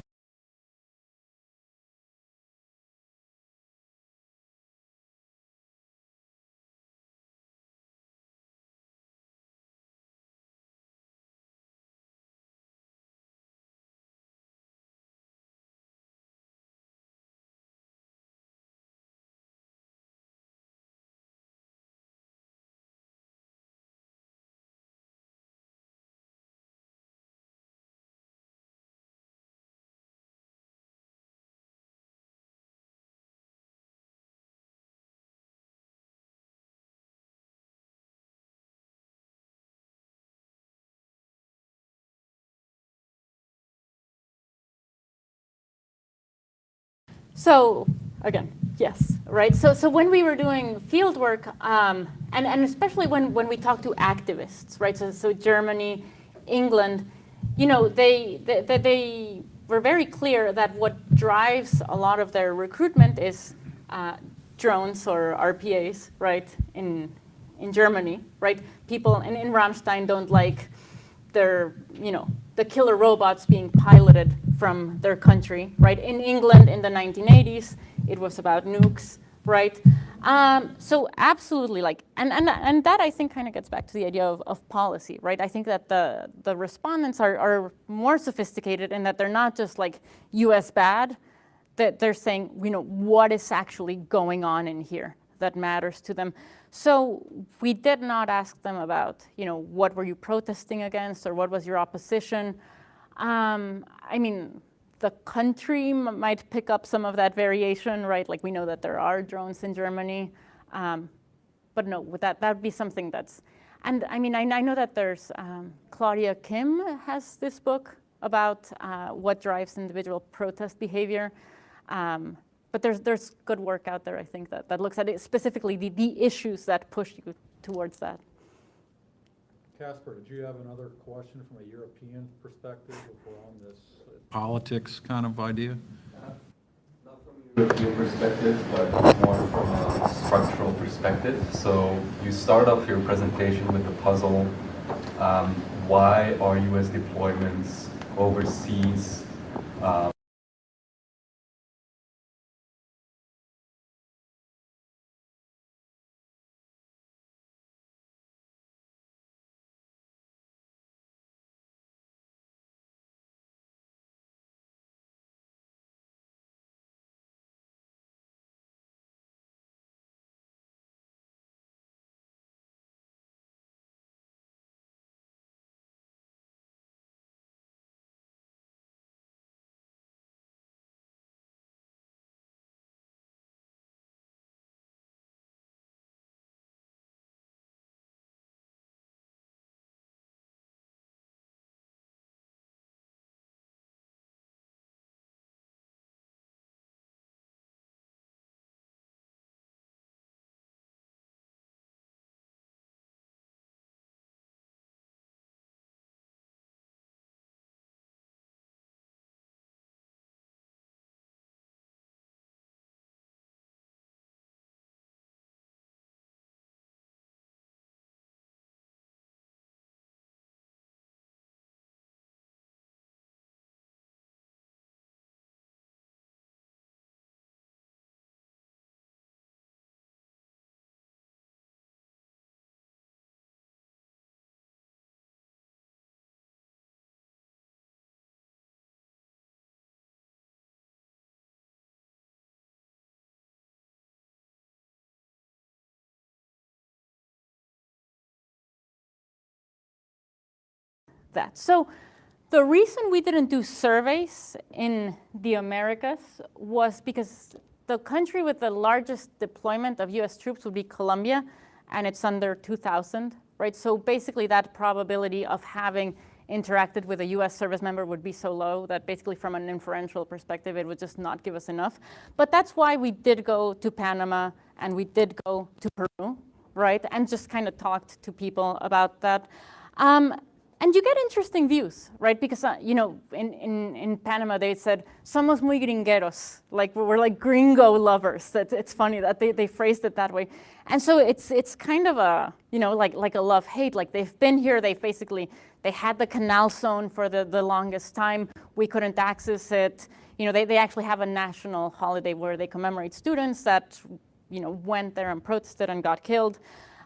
So again, yes, right? So when we were doing field work, and especially when we talk to activists, right? So Germany, England, they were very clear that what drives a lot of their recruitment is drones or RPAs, right? In Germany, right? People in Ramstein don't like their, the killer robots being piloted from their country, right? In England in the 1980s, it was about nukes, right? So absolutely, like, and that I think kind of gets back to the idea of policy, right? I think that the respondents are more sophisticated in that they're not just like US bad, that they're saying, what is actually going on in here that matters to them. So we did not ask them about, what were you protesting against or what was your opposition. I mean, the country might pick up some of that variation, right? Like we know that there are drones in Germany. But no, that would be something that's, and I mean, I know that there's, Claudia Kim has this book about what drives individual protest behavior. But there's good work out there, I think, that looks at it, specifically the issues that push you towards that. Casper, did you have another question from a European perspective if we're on this politics kind of idea? Not from a European perspective, but more from a structural perspective. So you start off your presentation with the puzzle, why are U.S. deployments overseas That. So the reason we didn't do surveys in the Americas was because the country with the largest deployment of US troops would be Colombia, and it's under 2,000, right? So basically that probability of having interacted with a US service member would be so low that basically from an inferential perspective, it would just not give us enough. But that's why we did go to Panama and we did go to Peru, right? And just kind of talked to people about that. And you get interesting views, right? Because, in Panama, they said, somos muy gringueros, like we're like gringo lovers. It's funny that they phrased it that way. And so it's kind of a, like a love-hate. Like they've been here, they had the canal zone for the longest time. We couldn't access it. They actually have a national holiday where they commemorate students that, went there and protested and got killed.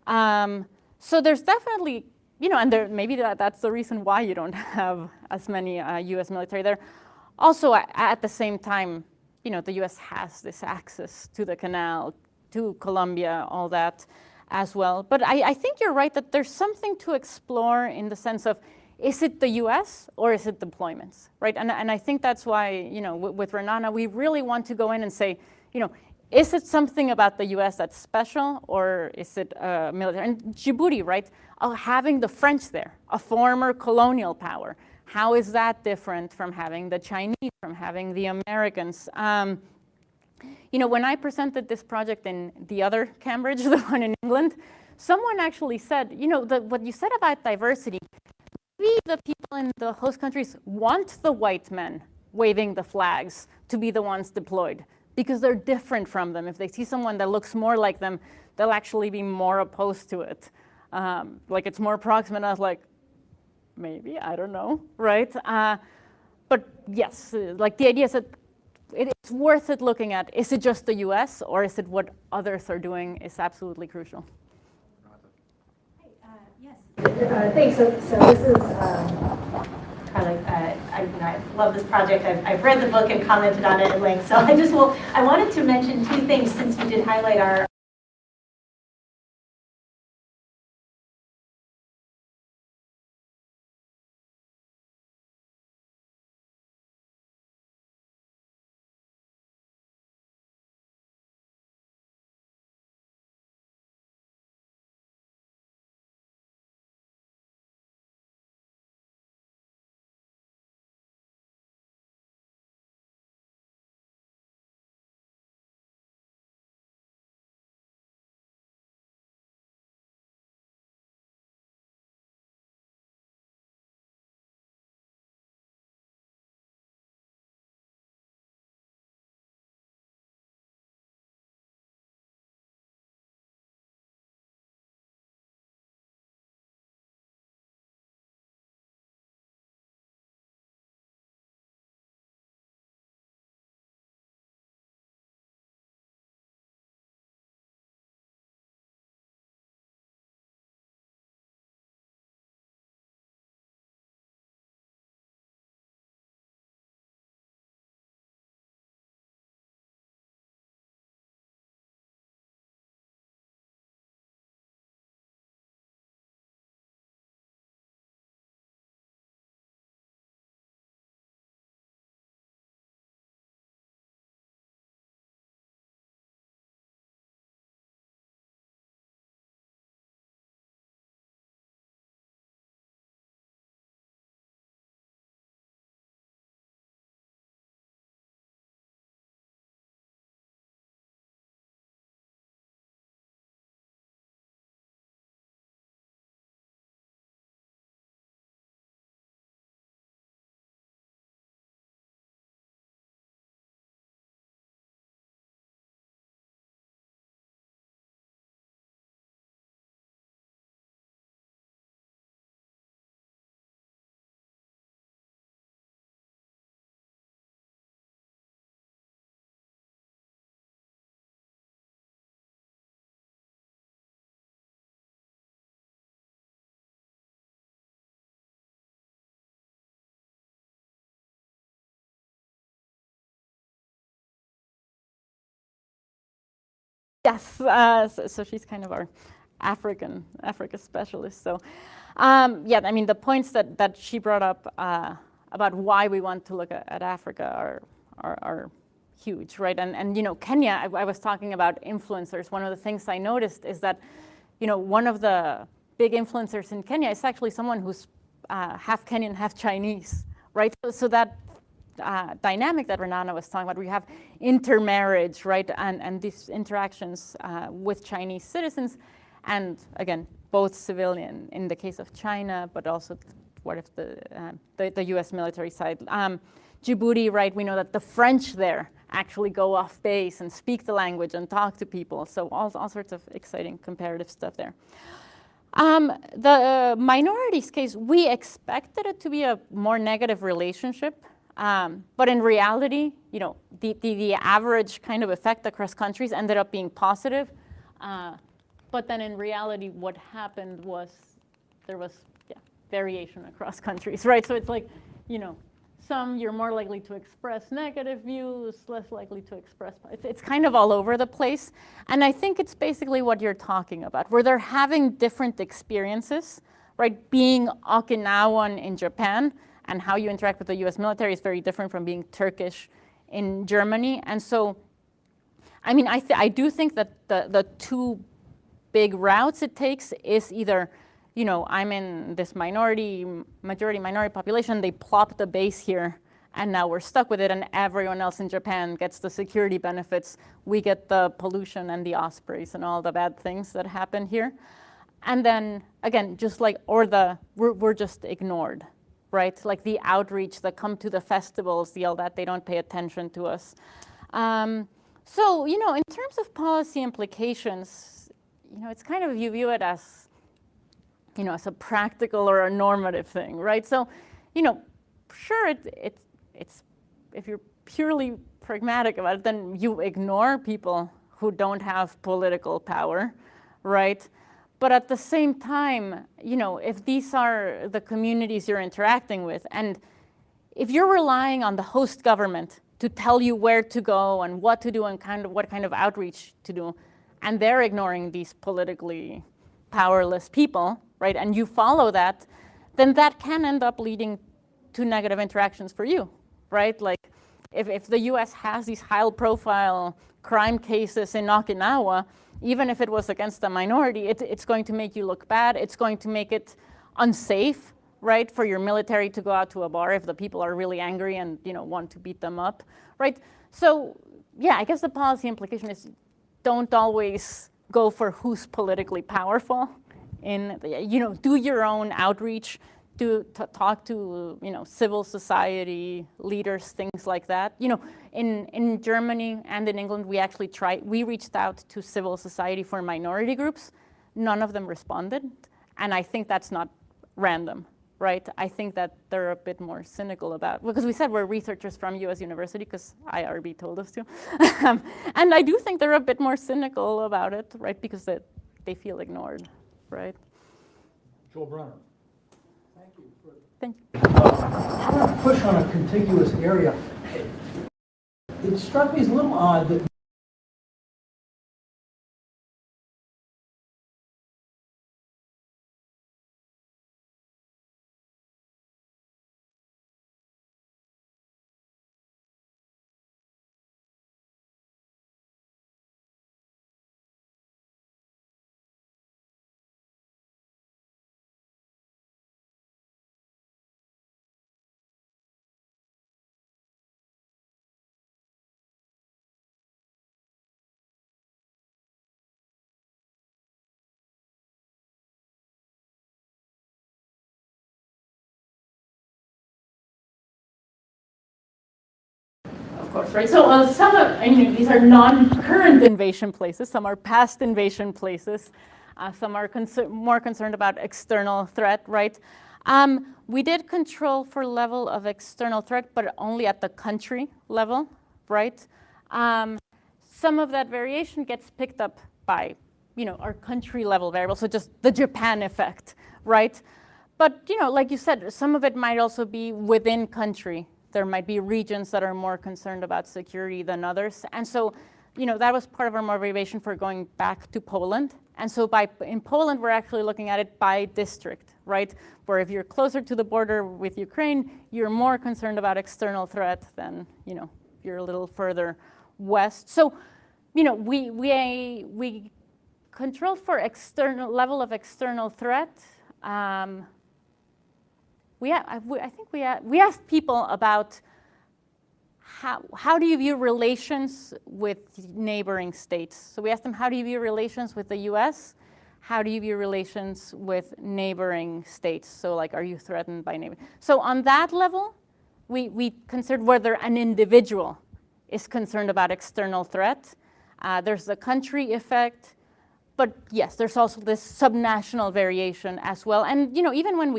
So there's definitely, and maybe that's the reason why you don't have as many U.S. military there. Also, at the same time, the U.S. has this access to the canal, to Colombia, all that as well. But I think you're right that there's something to explore in the sense of, is it the U.S. or is it deployments, right? And I think that's why, with Renana, we really want to go in and say, is it something about the U.S. that's special, or is it military? And Djibouti, right? Having the French there, a former colonial power. How is that different from having the Chinese, from having the Americans? When I presented this project in the other Cambridge, the one in England, someone actually said, what you said about diversity, maybe the people in the host countries want the white men waving the flags to be the ones deployed, because they're different from them. If they see someone that looks more like them, they'll actually be more opposed to it. Like it's more proximate. I was like, maybe, I don't know, right? But yes, like the idea is that it's worth it looking at, is it just the US or is it what others are doing is absolutely crucial. Yes. Thanks. So this is Carla. I love this project. I've read the book and commented on it at length. So I wanted to mention two things since we did highlight our Yes, so she's kind of our Africa specialist. So, yeah, I mean, the points that she brought up about why we want to look at Africa are huge, right? And you know, Kenya, I was talking about influencers. One of the things I noticed is that, you know, one of the big influencers in Kenya is actually someone who's half Kenyan, half Chinese, right? So that dynamic that Renana was talking about, we have intermarriage, right? And these interactions with Chinese citizens, and again, both civilian in the case of China, but also what if the US military side. Djibouti, right, we know that the French there actually go off base and speak the language and talk to people. So all sorts of exciting comparative stuff there. The minorities case, we expected it to be a more negative relationship. But in reality, you know, the average kind of effect across countries ended up being positive. But then in reality, what happened was there was variation across countries, right? So it's like, you know, some you're more likely to express negative views, less likely to express. It's kind of all over the place. And I think it's basically what you're talking about, where they're having different experiences, right? Being Okinawan in Japan and how you interact with the US military is very different from being Turkish in Germany. And so, I mean, I do think that the two big routes it takes is either, you know, I'm in this majority minority population, they plop the base here, and now we're stuck with it, and everyone else in Japan gets the security benefits. We get the pollution and the ospreys and all the bad things that happen here. And then, again, just like, or we're just ignored, right? Like the outreach that come to the festivals, all that, they don't pay attention to us. So, you know, in terms of policy implications, you know, it's kind of, you view it as, you know, as a practical or a normative thing, right? So, you know, sure, it's if you're purely pragmatic about it, then you ignore people who don't have political power, right? But at the same time, you know, if these are the communities you're interacting with, and if you're relying on the host government to tell you where to go and what to do and what kind of outreach to do, and they're ignoring these politically powerless people, right, and you follow that, then that can end up leading to negative interactions for you, right? Like if the US has these high-profile crime cases in Okinawa, even if it was against a minority, it's going to make you look bad. It's going to make it unsafe, right, for your military to go out to a bar if the people are really angry and, you know, want to beat them up, right? So, yeah, I guess the policy implication is don't always go for who's politically powerful. You know, do your own outreach, talk to, you know, civil society leaders, things like that. You know, in Germany and in England, we reached out to civil society for minority groups. None of them responded. And I think that's not random, right? I think that they're a bit more cynical about, because we said we're researchers from US University, because IRB told us to. And I do think they're a bit more cynical about it, right? Because they feel ignored, right? Joel Brenner. Thank you. I want to push on a contiguous area. It struck me as a little odd that Right, so some of, these are non-current invasion places, some are past invasion places, some are more concerned about external threat, right? We did control for level of external threat, but only at the country level, right? Some of that variation gets picked up by, you know, our country level variables, so just the Japan effect, right? But, you know, like you said, some of it might also be within country. There might be regions that are more concerned about security than others. And so that was part of our motivation for going back to Poland. And so in Poland, we're actually looking at it by district, right? Where if you're closer to the border with Ukraine, you're more concerned about external threat than, if you're a little further west. So, we controlled for level of external threat. I think we asked people about how do you view relations with neighboring states? So we asked them, how do you view relations with the US? How do you view relations with neighboring states? So like, are you threatened by neighbor? So on that level, we considered whether an individual is concerned about external threat. There's the country effect, but yes, there's also this subnational variation as well. And even when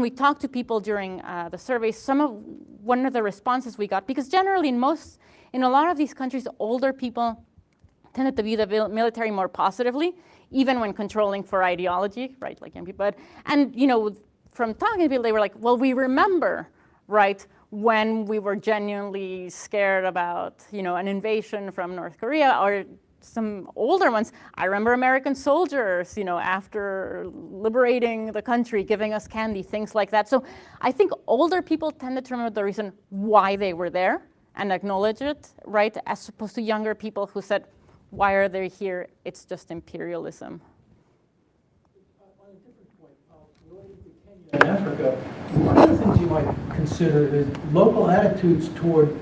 we talked to people during the surveys, one of the responses we got, because generally in a lot of these countries, older people tended to view the military more positively, even when controlling for ideology, right, like young people. And from talking to people, they were like, well, we remember, right, when we were genuinely scared about, an invasion from North Korea, or some older ones. I remember American soldiers, after liberating the country, giving us candy, things like that. So I think older people tended to remember the reason why they were there and acknowledge it, right? As opposed to younger people who said, why are they here? It's just imperialism. On a different point, related to Kenya and Africa, one of the things you might consider is local attitudes toward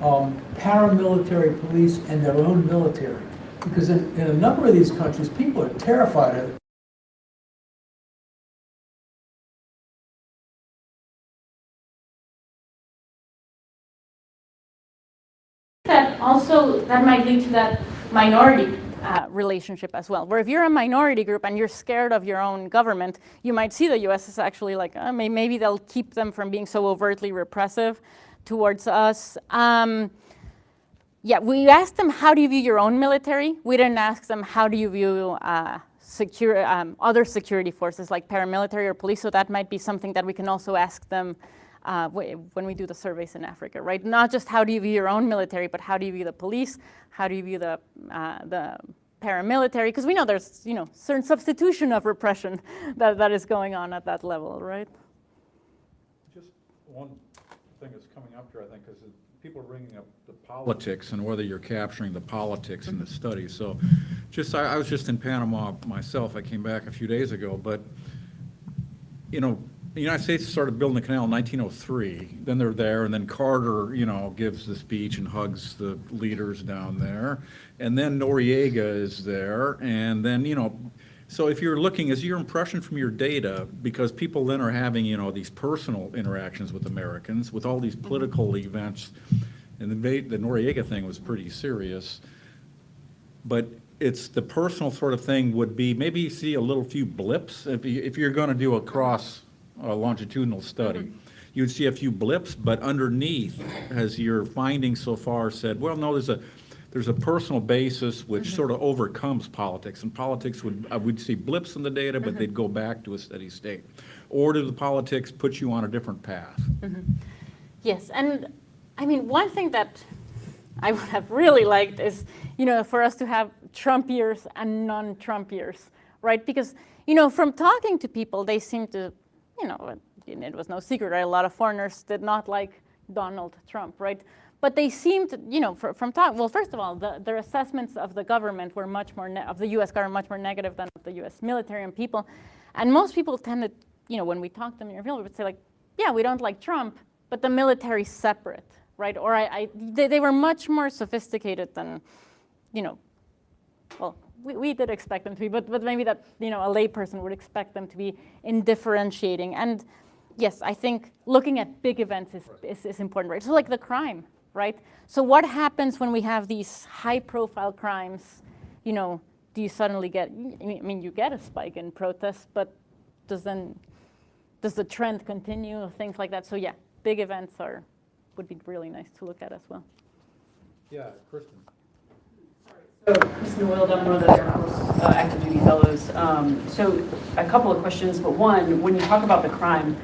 paramilitary police and their own military. Because in a number of these countries, people are terrified of it. That might lead to that minority relationship as well, where if you're a minority group and you're scared of your own government, you might see the US as actually like, maybe they'll keep them from being so overtly repressive towards us. Yeah, we asked them, how do you view your own military? We didn't ask them, how do you view other security forces like paramilitary or police? So that might be something that we can also ask them when we do the surveys in Africa, right? Not just how do you view your own military, but how do you view the police? How do you view the paramilitary? Because we know there's certain substitution of repression that is going on at that level, right? Just one thing that's coming up here, I think, is that people are bringing up the politics and whether you're capturing the politics in the study. So I was just in Panama myself. I came back a few days ago, but the United States started building the canal in 1903. Then they're there, and then Carter, gives the speech and hugs the leaders down there. And then Noriega is there, and then, so if you're looking, is your impression from your data, because people then are having, these personal interactions with Americans, with all these political events, and the Noriega thing was pretty serious, but it's the personal sort of thing would be, maybe you see a few blips, if you're going to do a longitudinal study, you'd see a few blips, but underneath, has your findings so far said, well, no, there's a personal basis which sort of overcomes politics, and politics would see blips in the data, but they'd go back to a steady state. Or do the politics put you on a different path? Yes, and I mean, one thing that I would have really liked is, for us to have Trump years and non-Trump years, right? Because, from talking to people, they seem to, it was no secret, right? A lot of foreigners did not like Donald Trump, right? But they seemed, from talk. Well, first of all, their assessments of the government were much more of the U.S. government much more negative than of the U.S. military and people. And most people tended, when we talked to them in real, we would say like, yeah, we don't like Trump, but the military's separate, right? Or they were much more sophisticated than, well, we did expect them to be, but maybe that a layperson would expect them to be in differentiating. And yes, I think looking at big events is important, right? So like the crime, right? So what happens when we have these high-profile crimes? Do you suddenly get? I mean, you get a spike in protests, but does the trend continue? Things like that. So yeah, big events would be really nice to look at as well. Yeah, Kristen. So, Kristen Will, I'm one of the Air Force active duty fellows. So a couple of questions, but one, when you talk about the crime,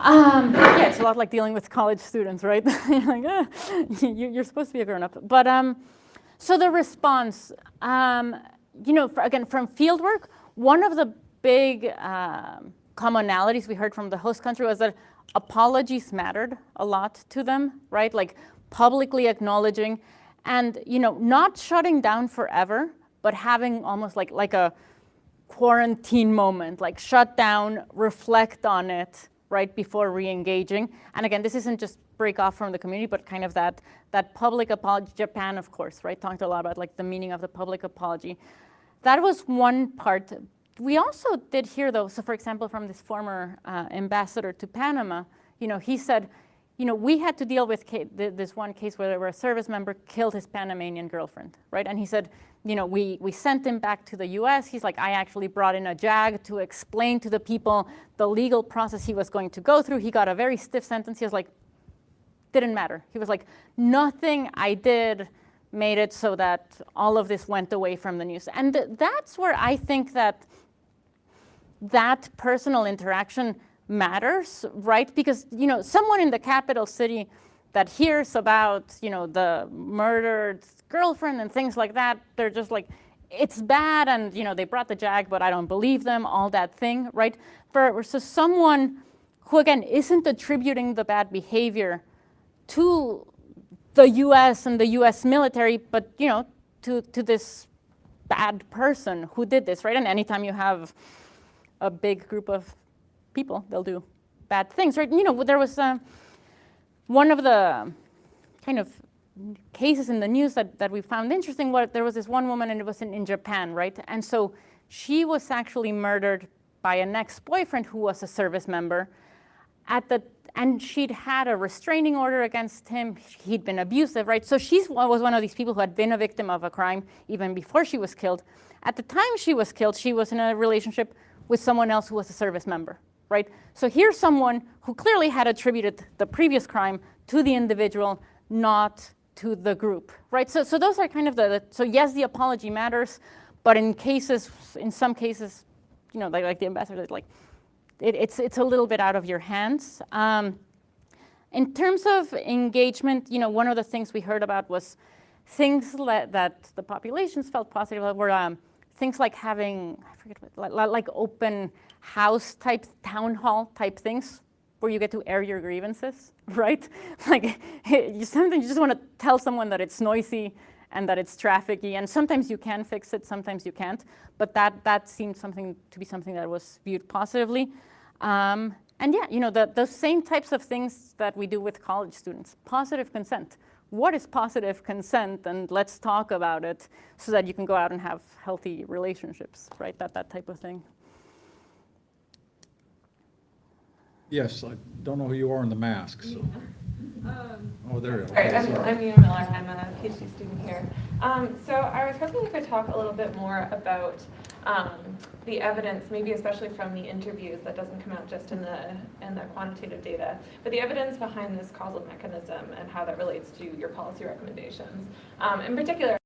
Yeah, it's a lot like dealing with college students, right? You're like, you're supposed to be a grown-up. But so the response, again, from fieldwork, one of the big commonalities we heard from the host country was that apologies mattered a lot to them, right? Like publicly acknowledging and, not shutting down forever, but having almost like a quarantine moment, like shut down, reflect on it, right, before re-engaging. And again, this isn't just break off from the community, but kind of that public apology. Japan, of course, right, talked a lot about like the meaning of the public apology. That was one part. We also did hear, though, so for example, from this former ambassador to Panama, he said, we had to deal with this one case where a service member killed his Panamanian girlfriend, right? And he said, we sent him back to the US. He's like, I actually brought in a JAG to explain to the people the legal process he was going to go through. He got a very stiff sentence. He was like, didn't matter. He was like, nothing I did made it so that all of this went away from the news. And that's where I think that personal interaction matters, right? Because, someone in the capital city that hears about, the murdered girlfriend and things like that, they're just like, it's bad, and, they brought the JAG, but I don't believe them, all that thing, right? So someone who, again, isn't attributing the bad behavior to the US and the US military, but, to this bad person who did this, right? And anytime you have a big group of people, they'll do bad things, right? There was one of the kind of cases in the news that we found interesting. There was this one woman, and it was in Japan, right? And so she was actually murdered by an ex-boyfriend who was a service member. And she'd had a restraining order against him. He'd been abusive, right? So she was one of these people who had been a victim of a crime even before she was killed. At the time she was killed, she was in a relationship with someone else who was a service member, right? So here's someone who clearly had attributed the previous crime to the individual, not to the group, right? So those are kind of so yes, the apology matters, but in some cases, like the ambassador, like it's a little bit out of your hands. In terms of engagement, one of the things we heard about was things that the populations felt positive about were things like having, I forget what, like open house type, town hall type things where you get to air your grievances, right? Like sometimes you just want to tell someone that it's noisy and that it's trafficky, and sometimes you can fix it, sometimes you can't, but that seemed to be something that was viewed positively. And yeah, the same types of things that we do with college students. Positive consent. What is positive consent? And let's talk about it so that you can go out and have healthy relationships, right? That type of thing. Yes, I don't know who you are in the mask, so. Oh, there you All right, are. I'm Mia Miller. I'm a PhD student here. So I was hoping you could talk a little bit more about the evidence, maybe especially from the interviews that doesn't come out just in the quantitative data, but the evidence behind this causal mechanism and how that relates to your policy recommendations. In particular,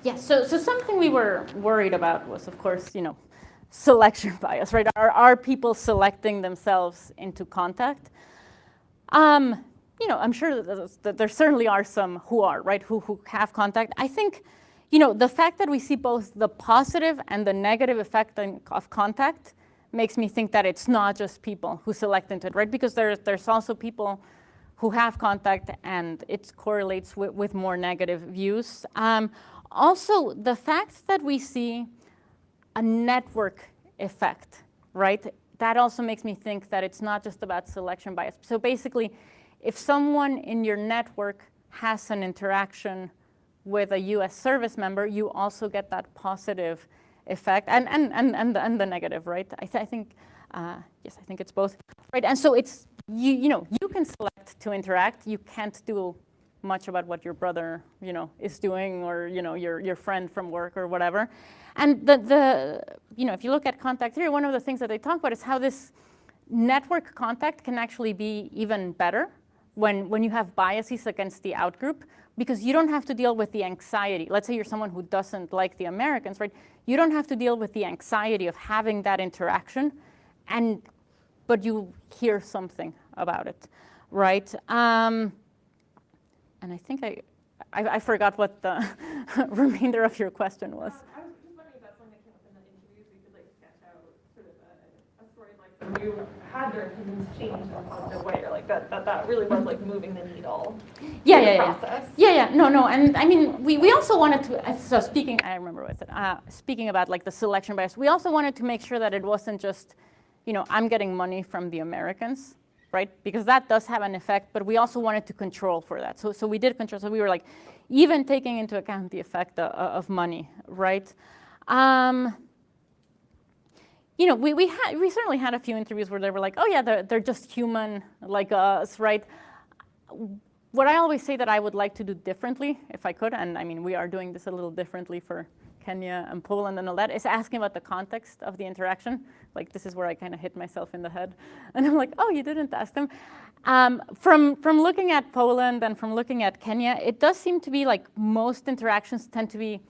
Yeah, so something we were worried about was, of course, selection bias, right? Are people selecting themselves into contact? I'm sure that there certainly are some who are, right, who have contact. I think, the fact that we see both the positive and the negative effect of contact makes me think that it's not just people who select into it, right? Because there's also people who have contact and it correlates with more negative views. Also, the fact that we see a network effect, right? That also makes me think that it's not just about selection bias. So basically, if someone in your network has an interaction with a US service member, you also get that positive effect and the negative, right? I think, yes, I think it's both, right? And so it's you can select to interact. You can't do much about what your brother, is doing, or, your friend from work or whatever. And if you look at contact theory, one of the things that they talk about is how this network contact can actually be even better when you have biases against the outgroup, because you don't have to deal with the anxiety. Let's say you're someone who doesn't like the Americans, right? You don't have to deal with the anxiety of having that interaction, but you hear something about it, right? And I think I forgot what the remainder of your question was. I was just wondering about something that came up in the interviews. We could sketch out sort of a story when you had their opinions change in such a way, or that really was moving the needle. Yeah. Process. Yeah. No. And I mean, we also wanted to, so speaking, I remember what I said, speaking about the selection bias, we also wanted to make sure that it wasn't just, I'm getting money from the Americans, right? Because that does have an effect, but we also wanted to control for that. So we did control, so we were even taking into account the effect of money, right? We certainly had a few interviews where they were like, oh yeah, they're just human like us, right? What I always say that I would like to do differently, if I could, and I mean, we are doing this a little differently for Kenya and Poland and all that, is asking about the context of the interaction. This is where I kind of hit myself in the head. And I'm like, oh, you didn't ask them. From looking at Poland and from looking at Kenya, it does seem to be most interactions tend to be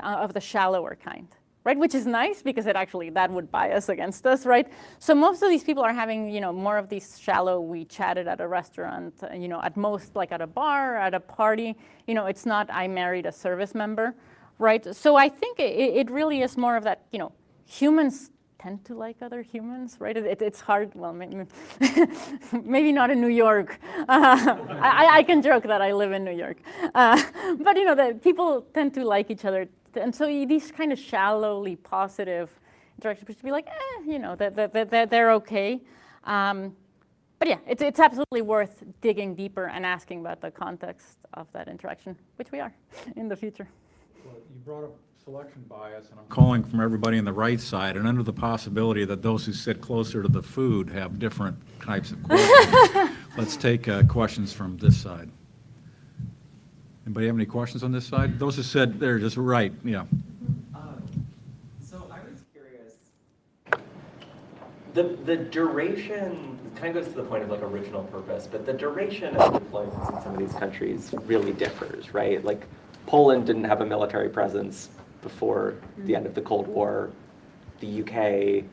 of the shallower kind, right? Which is nice, because that would bias against us, right? So most of these people are having, more of these shallow, we chatted at a restaurant, at most at a bar, at a party. It's not, I married a service member, right? So I think it really is more of that, humans tend to like other humans, right? It's hard, well, maybe not in New York. I can joke that I live in New York. But the people tend to like each other. And so these kind of shallowly positive interactions should be they're okay. But yeah, it's absolutely worth digging deeper and asking about the context of that interaction, which we are in the future. Well, you brought up selection bias, and I'm calling from everybody on the right side, and under the possibility that those who sit closer to the food have different types of questions. Let's take questions from this side. Anybody have any questions on this side? Those who said they're just right, yeah. So I was curious, the duration kind of goes to the point of original purpose, but the duration of deployments in some of these countries really differs, right? Poland didn't have a military presence before the end of the Cold War. The UK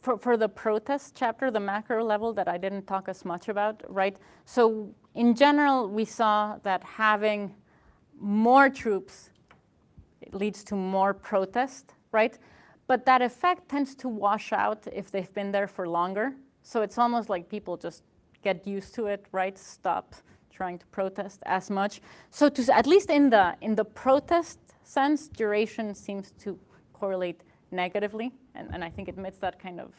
For the protest chapter, the macro level that I didn't talk as much about, right? So in general, we saw that having more troops leads to more protest, right? But that effect tends to wash out if they've been there for longer. So it's almost like people just get used to it, right? Stop trying to protest as much. So at least in the protest sense, duration seems to correlate negatively, and I think it admits that kind of,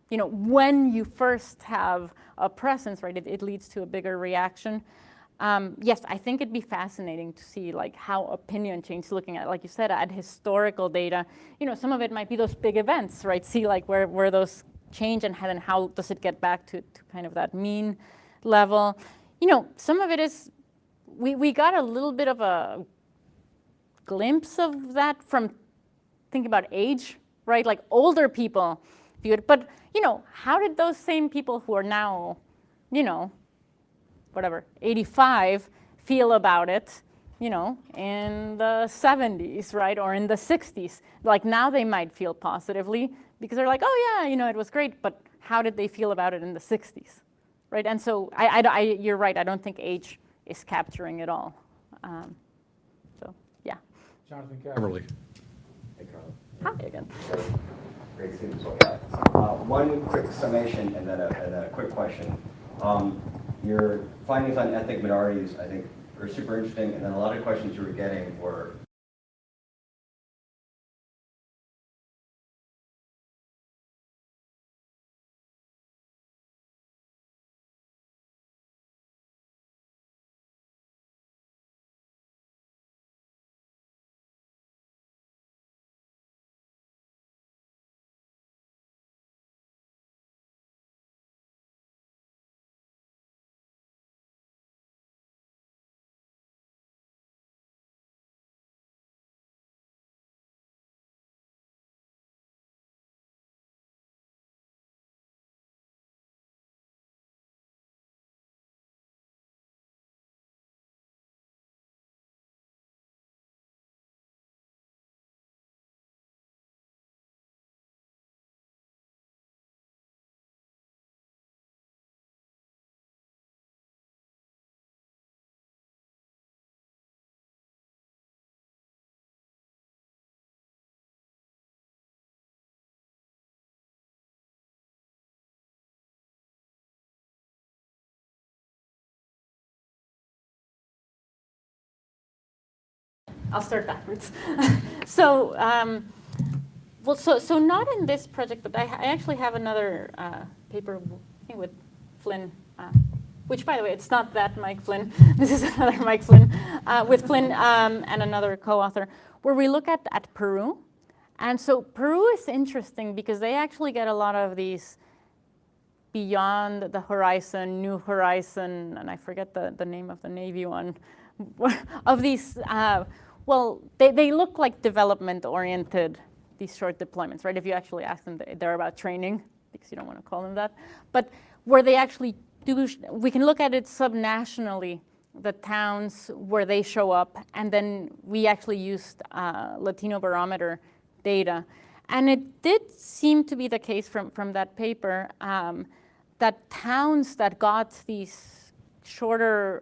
when you first have a presence, right, it leads to a bigger reaction. Yes, I think it'd be fascinating to see how opinion changes, looking at, like you said, at historical data. Some of it might be those big events, right? See where those change and how does it get back to kind of that mean level. Some of it is, we got a little bit of a glimpse of that from thinking about age, right? Older people view it, but how did those same people who are now, 85 feel about it, in the 70s, right? Or in the 60s. Now they might feel positively because they're like, oh yeah, it was great, but how did they feel about it in the 60s, right? And so you're right, I don't think age is capturing it all. So yeah. Jonathan Caverly. Hey, Carla. Hi again. Great seeing this book out. One quick summation and then a quick question. Your findings on ethnic minorities, I think, are super interesting, and then a lot of questions you were getting were I'll start backwards. So, so not in this project, but I actually have another paper, I think with Flynn, which, by the way, it's not that Mike Flynn. This is another Mike Flynn, with Flynn and another co-author, where we look at Peru. And so Peru is interesting because they actually get a lot of these beyond the horizon, new horizon, and I forget the name of the Navy one, of these, well, they look like development-oriented, these short deployments, right? If you actually ask them, they're about training, because you don't want to call them that. But where they actually do, we can look at it subnationally, the towns where they show up, and then we actually used Latino barometer data. And it did seem to be the case from that paper that towns that got these shorter,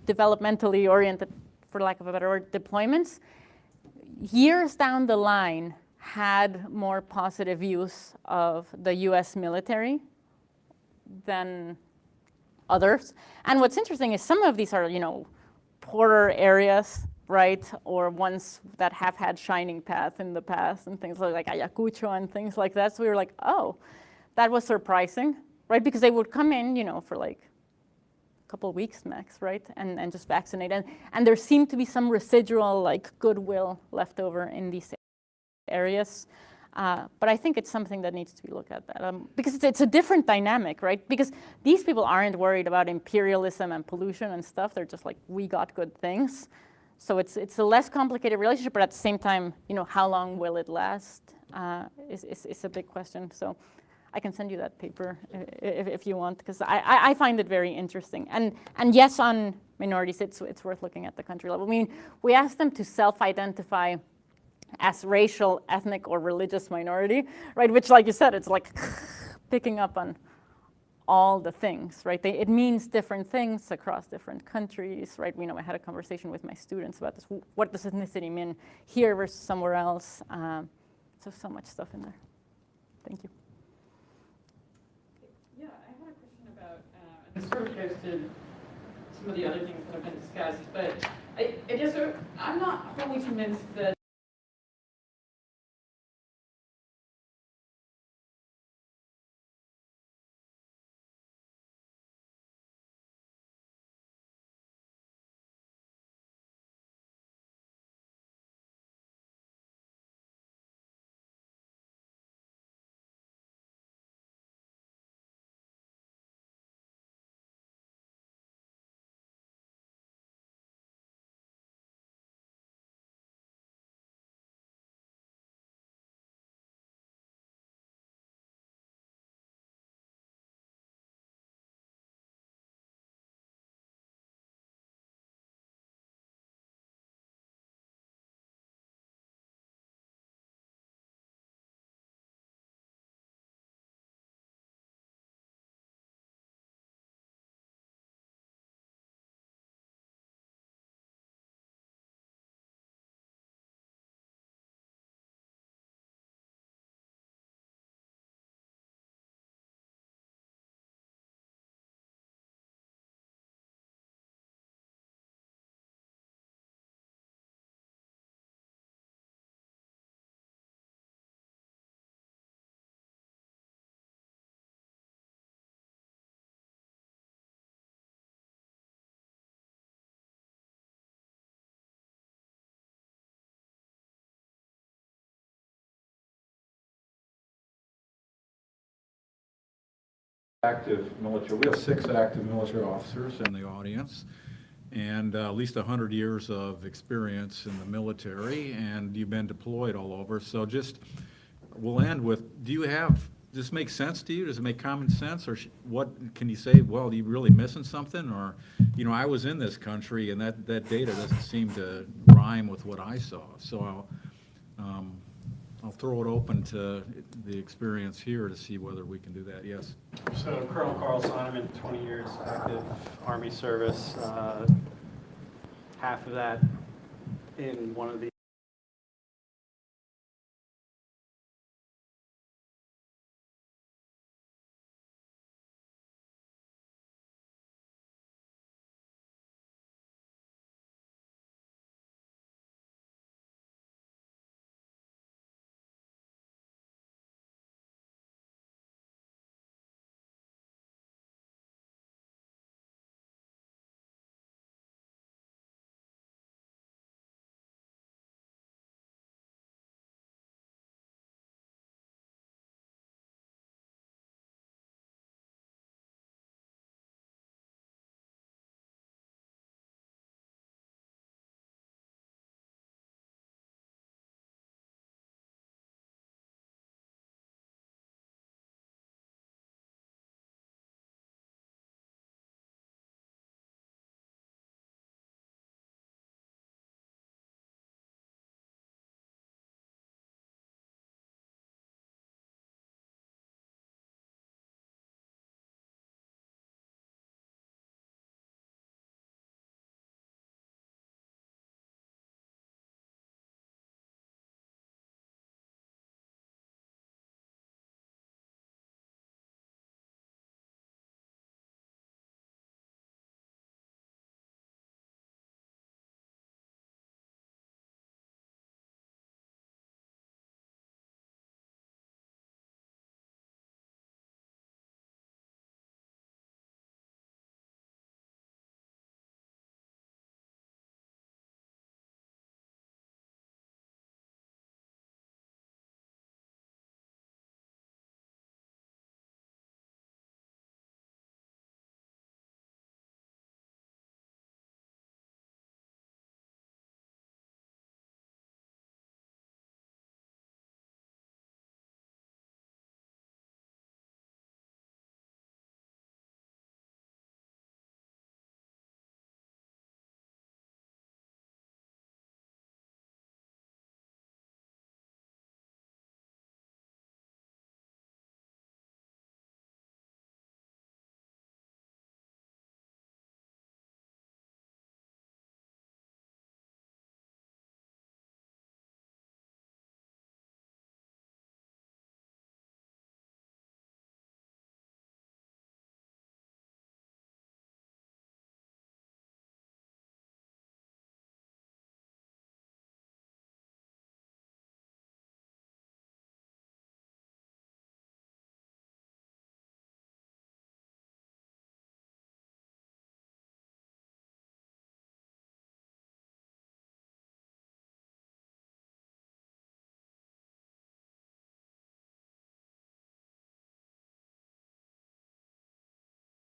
developmentally oriented, for lack of a better word, deployments, years down the line had more positive views of the US military than others. And what's interesting is some of these are, poorer areas, right? Or ones that have had shining paths in the past and things like Ayacucho and things like that. So we were like, oh, that was surprising, right? Because they would come in, for like couple of weeks max, right? And just vaccinate. And there seemed to be some residual goodwill left over in these areas. But I think it's something that needs to be looked at, because it's a different dynamic, right? Because these people aren't worried about imperialism and pollution and stuff. They're just like, we got good things. So it's a less complicated relationship, but at the same time, how long will it last is a big question. So I can send you that paper if you want, because I find it very interesting. And yes, on minorities, it's worth looking at the country level. I mean, we asked them to self-identify as racial, ethnic, or religious minority, right? Which, like you said, it's like picking up on all the things, right? It means different things across different countries, right? I had a conversation with my students about this. What does ethnicity mean here versus somewhere else? So much stuff in there. Thank you. Yeah, I had a question about, and this sort of goes to some of the other things that have been discussed, but I guess I'm not wholly convinced that active military, we have 6 active military officers in the audience, and at least 100 years of experience in the military, and you've been deployed all over. So just, we'll end with, does this make sense to you? Does it make common sense? Or what can you say, well, are you really missing something? Or, I was in this country and that data doesn't seem to rhyme with what I saw. So I'll throw it open to the experience here to see whether we can do that. Yes? So Colonel Carl Sonneman, 20 years active Army service, half of that in one of the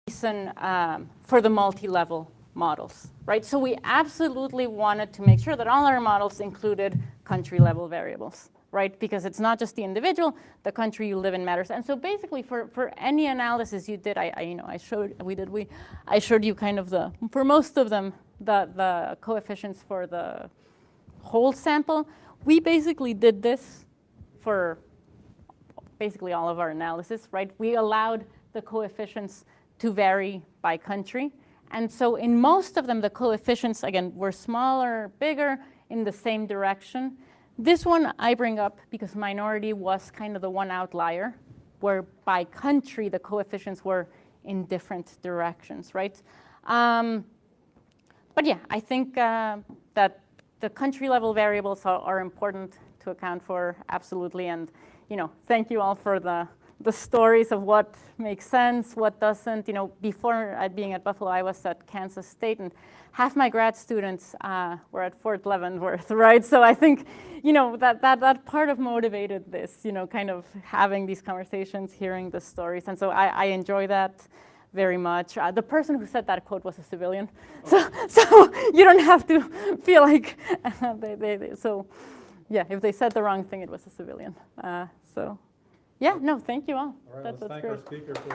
reason for the multi-level models, right? So we absolutely wanted to make sure that all our models included country-level variables, right? Because it's not just the individual, the country you live in matters. And so basically, for any analysis you did, I showed you kind of for most of them, the coefficients for the whole sample. We basically did this for basically all of our analysis, right? We allowed the coefficients to vary by country. And so in most of them, the coefficients, again, were smaller, bigger, in the same direction. This one I bring up because minority was kind of the one outlier, where by country, the coefficients were in different directions, right? But yeah, I think that the country level variables are important to account for, absolutely. And thank you all for the the stories of what makes sense, what doesn't. Before being at Buffalo, I was at Kansas State, and half my grad students were at Fort Leavenworth, right? So I think, that part of motivated this, kind of having these conversations, hearing the stories. And so I enjoy that very much. The person who said that quote was a civilian. So you don't have to feel like, so yeah, if they said the wrong thing, it was a civilian. Yeah, no, thank you all. All right, That's let's thank our great. speaker for